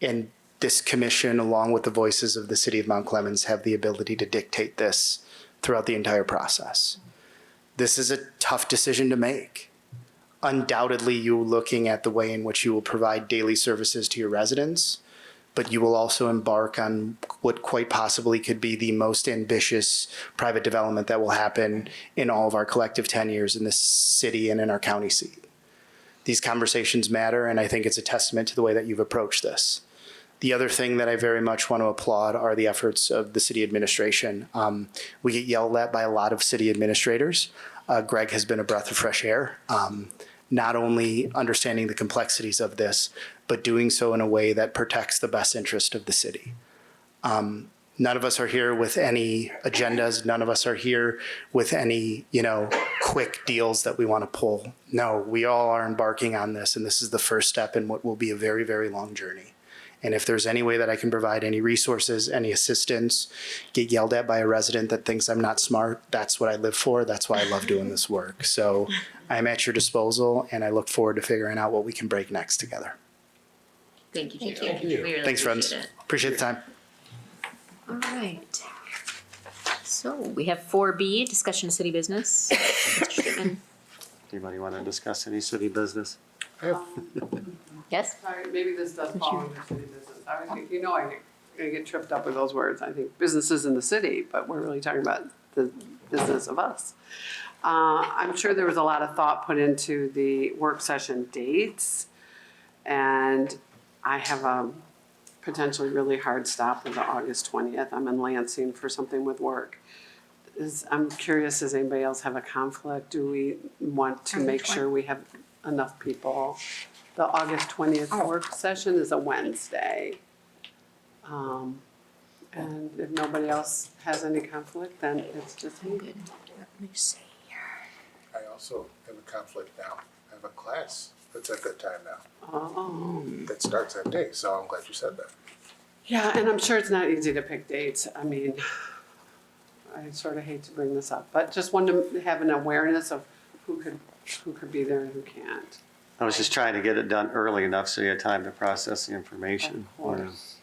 and this commission, along with the voices of the city of Mount Clemens, have the ability to dictate this throughout the entire process. This is a tough decision to make. Undoubtedly, you're looking at the way in which you will provide daily services to your residents, but you will also embark on what quite possibly could be the most ambitious private development that will happen in all of our collective 10 years in this city and in our county seat. These conversations matter, and I think it's a testament to the way that you've approached this. The other thing that I very much want to applaud are the efforts of the city administration. We get yelled at by a lot of city administrators. Greg has been a breath of fresh air, not only understanding the complexities of this, but doing so in a way that protects the best interest of the city. None of us are here with any agendas. None of us are here with any, quick deals that we want to pull. No, we all are embarking on this, and this is the first step in what will be a very, very long journey. And if there's any way that I can provide any resources, any assistance, get yelled at by a resident that thinks I'm not smart, that's what I live for. That's why I love doing this work. So I'm at your disposal, and I look forward to figuring out what we can break next together. Thank you, Chief. Thank you. We really Thanks, friends. appreciate it. Appreciate the time. All right. So we have 4B, discussion of city business. Mr. Shipman? Anybody want to discuss any city business? Yes? Sorry, maybe this does fall under city business. I get tripped up with those words. I think business is in the city, but we're really talking about the business of us. I'm sure there was a lot of thought put into the work session dates. And I have a potentially really hard stop with the August 20th. I'm in Lansing for something with work. I'm curious, does anybody else have a conflict? Do we want to make sure we have enough people? The August 20th work session is a Wednesday. And if nobody else has any conflict, then it's just me. Let me see here. I also have a conflict now. I have a class that's at that time now. Oh. That starts that day, so I'm glad you said that. Yeah, and I'm sure it's not easy to pick dates. I mean, I sort of hate to bring this up, but just wanted to have an awareness of who could be there and who can't. I was just trying to get it done early enough so you had time to process the information. Of course.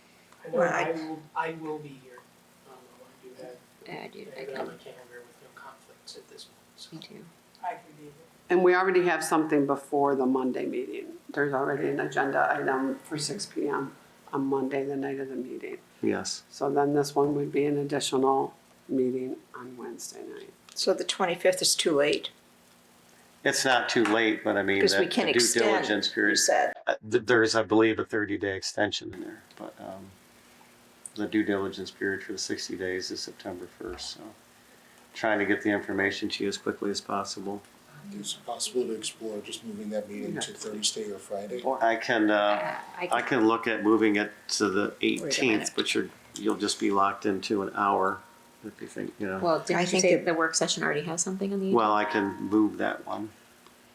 I know Well, I will be here. I want to do that. Yeah, dude, I I have it on my can, calendar with no conflicts at this point. So. me too. I can be here. And we already have something before the Monday meeting. There's already an agenda item for 6 p.m. on Monday, the night of the meeting. Yes. So then this one would be an additional meeting on Wednesday night. So the 25th is too late, It's not too late, but I mean, because we that can the due extend, diligence you period. said. There's, I believe, a 30-day extension in there, but the due diligence period for the 60 days is September 1st. So trying to get the information to you as quickly as possible. Is it possible to explore just moving that meeting to Thursday or Friday? I can look at moving it to the 18th, but you'll just be locked into an hour if you think, Well, I didn't you think say it- the work session already has something on the? Well, I can move that one.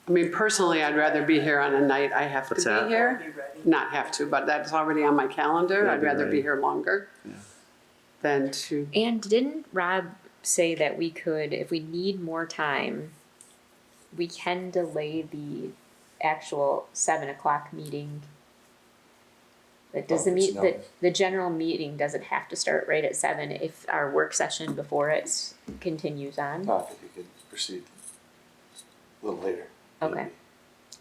I mean, personally, I'd rather be here on a night I have What's to that? be here. Not have to, but that's already on my calendar. Yeah, I'd be rather be ready. here longer than to. And didn't Rob say that we could, if we need more time, we can delay the actual 7 o'clock meeting? That does the general meeting doesn't have to start right at 7 if our work session before it continues on? I think you could proceed a little later. Okay. maybe.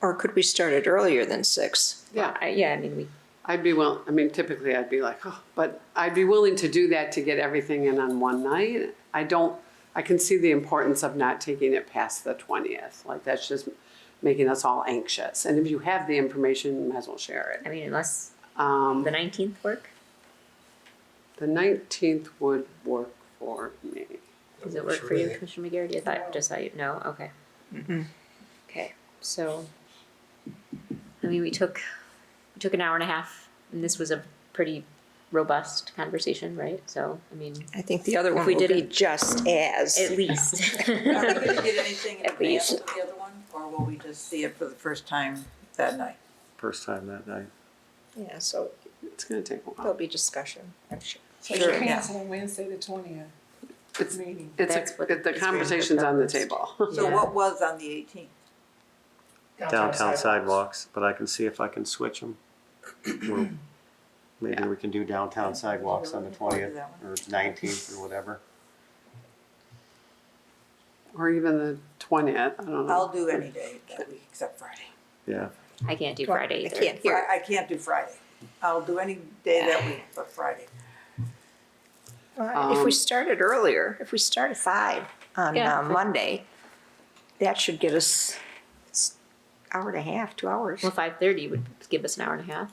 Or could we start it earlier than 6? Yeah, I mean, typically I'd be like, oh, but I'd be willing to do that to get everything in on one night. I can see the importance of not taking it past the 20th. Like, that's just making us all anxious. And if you have the information, you might as well share I it. mean, unless the 19th work? The 19th would work for me. Does it work for you, Commissioner McGarity? I thought no, okay. Okay, so, I mean, we took an hour and a half, and this was a pretty robust conversation, right? So, I mean, I think the other If one we will did be it- just as. at least. Are we gonna get anything in At advance least. of the other one, or will we just see it for the first time that night? First time that night. Yeah, so It's gonna take a while. there'll be discussion, I'm sure. So Sure, you're yeah. canceling Wednesday the 20th It's, meeting. That's what the is conversation's on the being table. So Yeah. what was on the 18th? Downtown sidewalks, but I can see if I can switch them. Maybe we can do downtown sidewalks on the 20th or 19th or whatever. Or even the 20th, I don't know. I'll do any day that week except Friday. Yeah. I can't do Friday I either. can't hear. I can't do Friday. I'll do any day that week but Friday. If we started earlier, if we start at 5 on Yeah. Monday, that should get us hour and a half, 2 hours. Well, 5:30 would give us an hour and a half.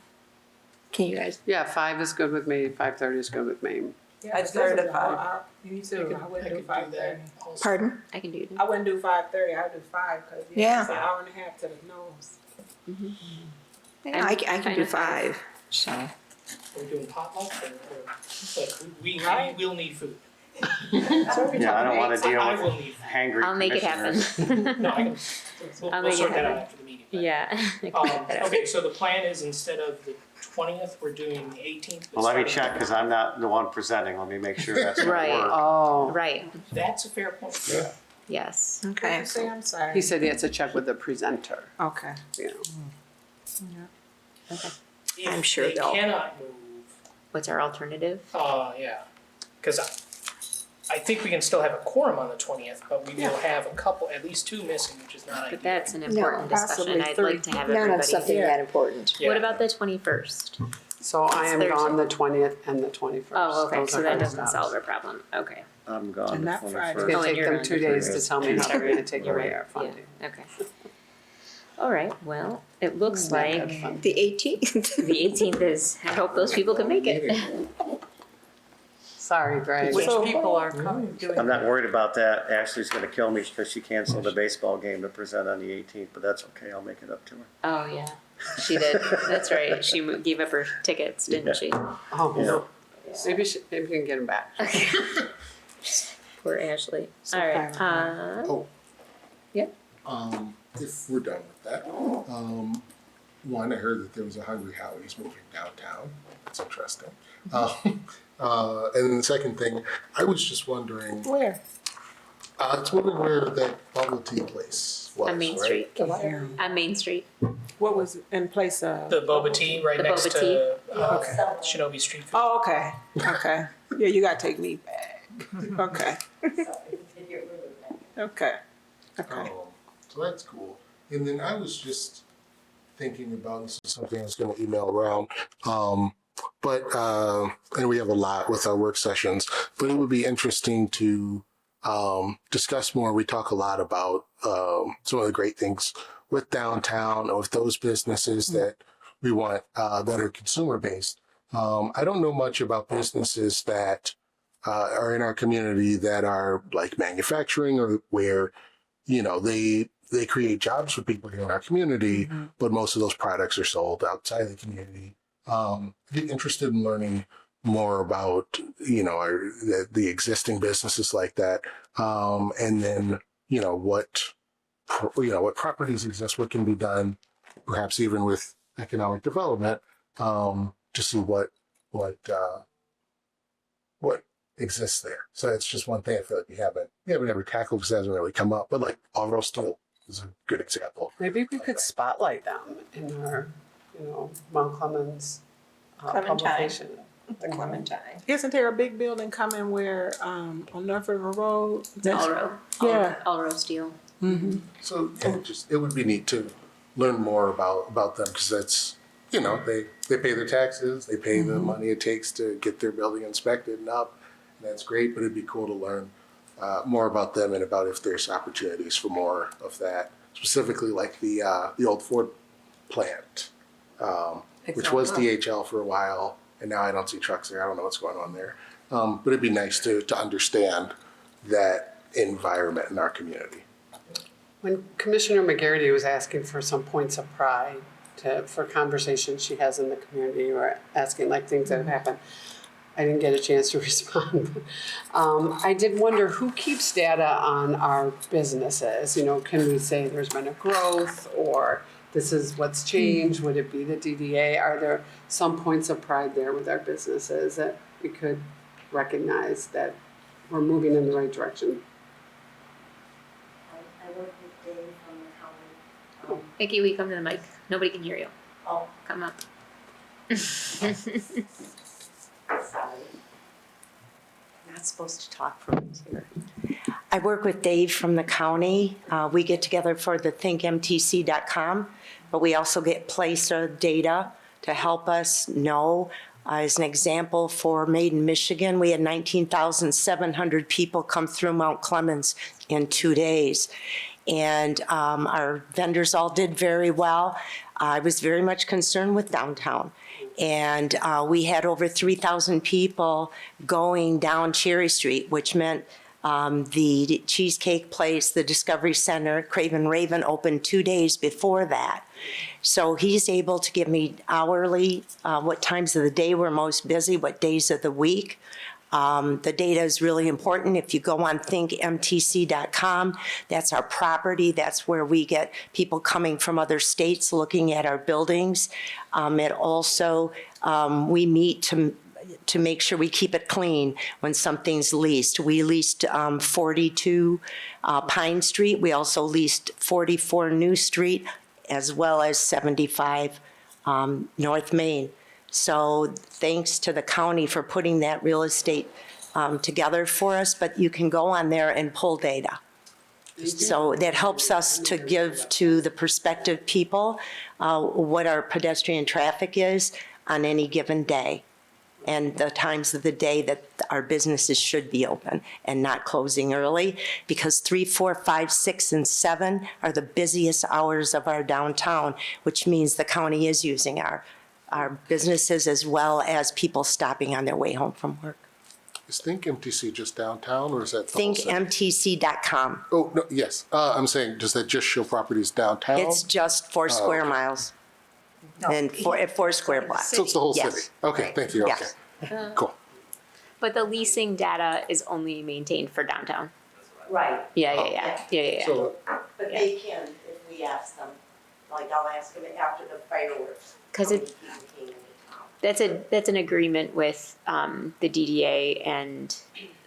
Can you guys? Yeah, 5 is good with me, 5:30 is good with me. I'd start at 5. Me too, I wouldn't do 5:30. Pardon? I can do I wouldn't do 5:30, I'd do 5, because Yeah. it's an hour and a half to the nose. Yeah, I can fine do with 5, so. Are we doing potluck or like we Right. will need food. Yeah, I don't want to deal I with will need food. hangry I'll make it commissioners. happen. No, I can, we'll I'll make it sort that out happen. after the meeting. but- Yeah. I can work that out. Okay, so the plan is instead of the 20th, we're doing the 18th. but Well, let me starting- check, because I'm not the one presenting. Let me make sure that's gonna Right. work. Oh, Right, That's a fair point. Yeah. yes. What did Okay. you say, I'm sorry? he said he had to check with the presenter, Okay. you know. If I'm sure they they'll- cannot move, What's our alternative? yeah, because I think we can still have a quorum on the 20th, but we will have a couple, at least 2 missing, which is not ideal. But that's an important discussion. possibly I'd 3. like to have Not on everybody something here. that important. Yeah. What about the 21st? So I It's am Thursday. gone the 20th and the 21st. Oh, okay, Those so are that hard doesn't stops. solve our problem. Okay. I'm gone And the not Friday. It's 21st. gonna Oh, and take you're them on 2 the days to first. tell me how they're gonna take You're away right. our funding. Yeah, okay. All right, well, it looks Not that like fun. The 18th? the 18th is, I hope those people can make it. Sorry, Greg. Which people are coming? I'm not worried about that. Ashley's gonna kill me because she canceled the baseball game to present on the 18th, but that's okay. I'll make it up to her. Oh, yeah, she did. That's right. She gave up her tickets, didn't she? Oh, no. Maybe we can get them back. Poor Ashley. So All right. Oh. Yeah. If we're done with that, one, I heard that there was a Hungry Howie's moving downtown. That's interesting. And then the second thing, I was just wondering, Where? it's moving where that bubble tea place was, On Main right? Street. Yeah. On Main Street. What was in place of? The boba tea right The next boba to Okay. Shinobi Street Food. Oh, okay, okay. Yeah, you gotta take me back. Okay. Okay. Okay. So that's cool. And then I was just thinking about, this is something I was going to email around, and we have a lot with our work sessions, but it would be interesting to discuss more. We talk a lot about some of the great things with downtown, or with those businesses that we want that are consumer based. I don't know much about businesses that are in our community that are like manufacturing, or where, you know, they create jobs for people here in our community, but most of those products are sold outside the community. I'd be interested in learning more about, you know, the existing businesses like that, and then, what properties exist, what can be done, perhaps even with economic development, to see what exists there. So it's just one thing I feel like we haven't ever tackled because it hasn't really come up. But like Alvaro Steel is a good example. Maybe we could spotlight them in our, Mount Clemens publication. The Clementine. Isn't there a big building coming where, on North River Road? Allro. Yeah. Allro Steel. Mm-hmm. So it would be neat to learn more about them, because that's, they pay their taxes, they pay the money it takes to get their building inspected and up, and that's great. But it'd be cool to learn more about them, and about if there's opportunities for more of that, specifically like the old Ford plant, which was DHL for a while, and now I don't see trucks there. I don't know what's going on there. But it'd be nice to understand that environment in our community. When Commissioner McGarity was asking for some points of pride for conversations she has in the community, or asking like things that have happened, I didn't get a chance to respond. I did wonder who keeps data on our businesses. Can we say there's been a growth, or this is what's changed? Would it be the DDA? Are there some points of pride there with our businesses that we could recognize that we're moving in the right direction? I work with Dave from the county. Vicki, will you come to the mic? Nobody can hear you. Oh, Come up. sorry. Not supposed to talk from here. I work with Dave from the county. We get together for the thinkmtc.com, but we also get PLACEA data to help us know. As an example, for Made in Michigan, we had 19,700 people come through Mount Clemens in 2 days. And our vendors all did very well. I was very much concerned with downtown. And we had over 3,000 people going down Cherry Street, which meant the Cheesecake Place, the Discovery Center, Craven Raven opened 2 days before that. So he's able to give me hourly what times of the day we're most busy, what days of the week. The data is really important. If you go on thinkmtc.com, that's our property. That's where we get people coming from other states looking at our buildings. It also, we meet to make sure we keep it clean when something's leased. We leased 42 Pine Street. We also leased 44 New Street, as well as 75 North Main. So thanks to the county for putting that real estate together for us, but you can go on there and pull data. So that helps us to give to the prospective people what our pedestrian traffic is on any given day. and the times of the day that our businesses should be open and not closing early, because 3, 4, 5, 6, and 7 are the busiest hours of our downtown, which means the county is using our businesses as well as people stopping on their way home from work. Is Think MTC just downtown, or is that the whole city? ThinkMTC.com. Oh, no, yes. I'm saying, does that just show properties downtown? It's just 4 square miles and 4 square blocks. So it's the whole Yes. city? Okay, thank you, okay. Yes. Cool. But the leasing data is only maintained for downtown. Right. Yeah. So, But they can, if we ask them, like I'll ask them after the fireworks. 'Cause how it- many people came into town. That's an agreement with the DDA and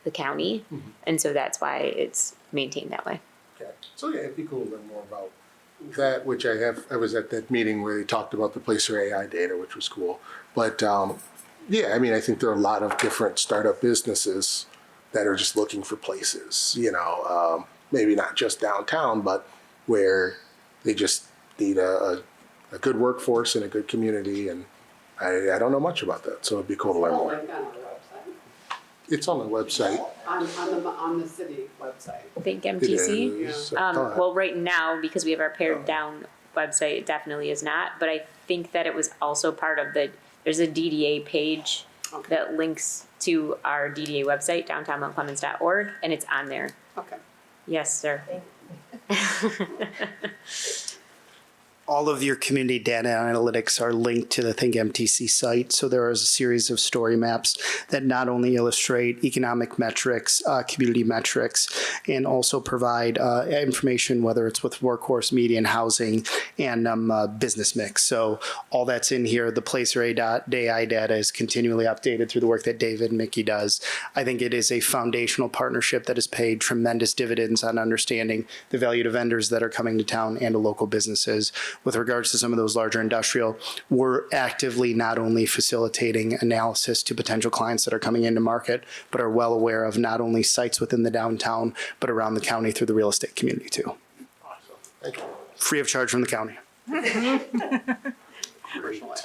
the county, and so that's why it's maintained that way. okay. So yeah, it'd be cool to learn more about that, which I was at that meeting where they talked about the Placer AI data, which was cool. But yeah, I mean, I think there are a lot of different startup businesses that are just looking for places, maybe not just downtown, but where they just need a good workforce and a good community. And I don't know much about that, so it'd be cool to learn Oh, more. link on our website, It's on the website. on the city website. Think It MTC. is, I thought. Well, right now, because we have our pared down website, it definitely is not. But I think that it was also part of there's a DDA page that links to our DDA website, downtownmontclemens.org, and it's on there. Okay. Yes, sir. All of your community data analytics are linked to the Think MTC site. So there is a series of story maps that not only illustrate economic metrics, community metrics, and also provide information, whether it's with workforce, median housing, and business mix. So all that's in here. The Placer AI data is continually updated through the work that David and Mickey does. I think it is a foundational partnership that has paid tremendous dividends on understanding the value to vendors that are coming to town and to local businesses. With regards to some of those larger industrial, we're actively not only facilitating analysis to potential clients that are coming into market, but are well aware of not only sites within the downtown, but around the county through the real estate community too. Awesome. Thank you. Free of charge from the county. Commercial ad.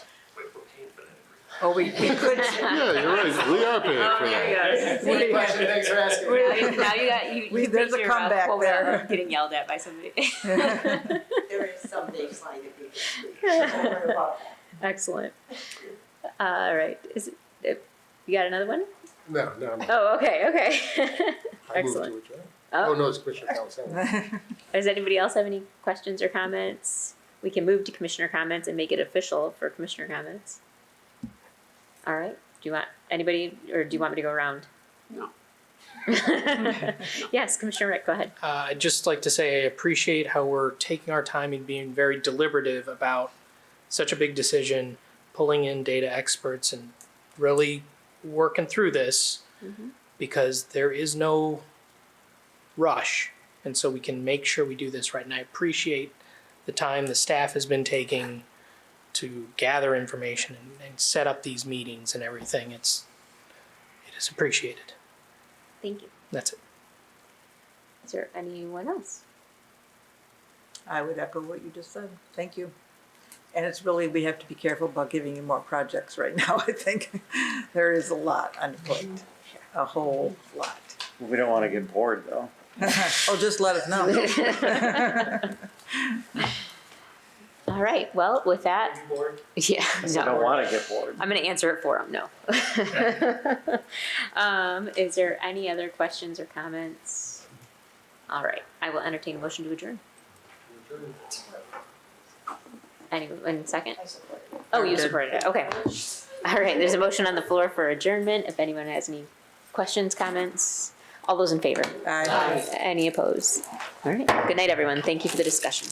Oh, we could, Yeah, you're right. We are paying for that. Good question, thanks for asking. Now you got you. there's a comeback quota there. of getting yelled at by somebody. There is some baseline that we can Don't worry about that. Excellent. All right. You got another one? No. Oh, okay. I moved Excellent. to adjourn. Oh. Oh, no, it's Commissioner Cowles. Does anybody else have any questions or comments? We can move to commissioner comments and make it official for commissioner comments. All right. Do you want anybody, or do you want me to go around? No. Yes, Commissioner Rick, go ahead. I'd just like to say I appreciate how we're taking our time and being very deliberative about such a big decision, pulling in data experts and really working through this because there is no rush. And so we can make sure we do this right. And I appreciate the time the staff has been taking to gather information and set up these meetings and everything. It is appreciated. Thank you. That's it. Is there anyone else? I would echo what you just said. Thank you. And it's really, we have to be careful about giving you more projects right now. I think there is a lot on the plate, a whole lot. We don't want to get bored though. Oh, just let us know. All right. Well, with that, yeah, I don't want to get bored. I'm going to answer it for him. No. Is there any other questions or comments? All right. I will entertain a motion to adjourn. Anyone second? Oh, you supported it. Okay. All right. There's a motion on the floor for adjournment. If anyone has any questions, comments, all those in favor? Aye. Any opposed? All right. Good night, everyone. Thank you for the discussion.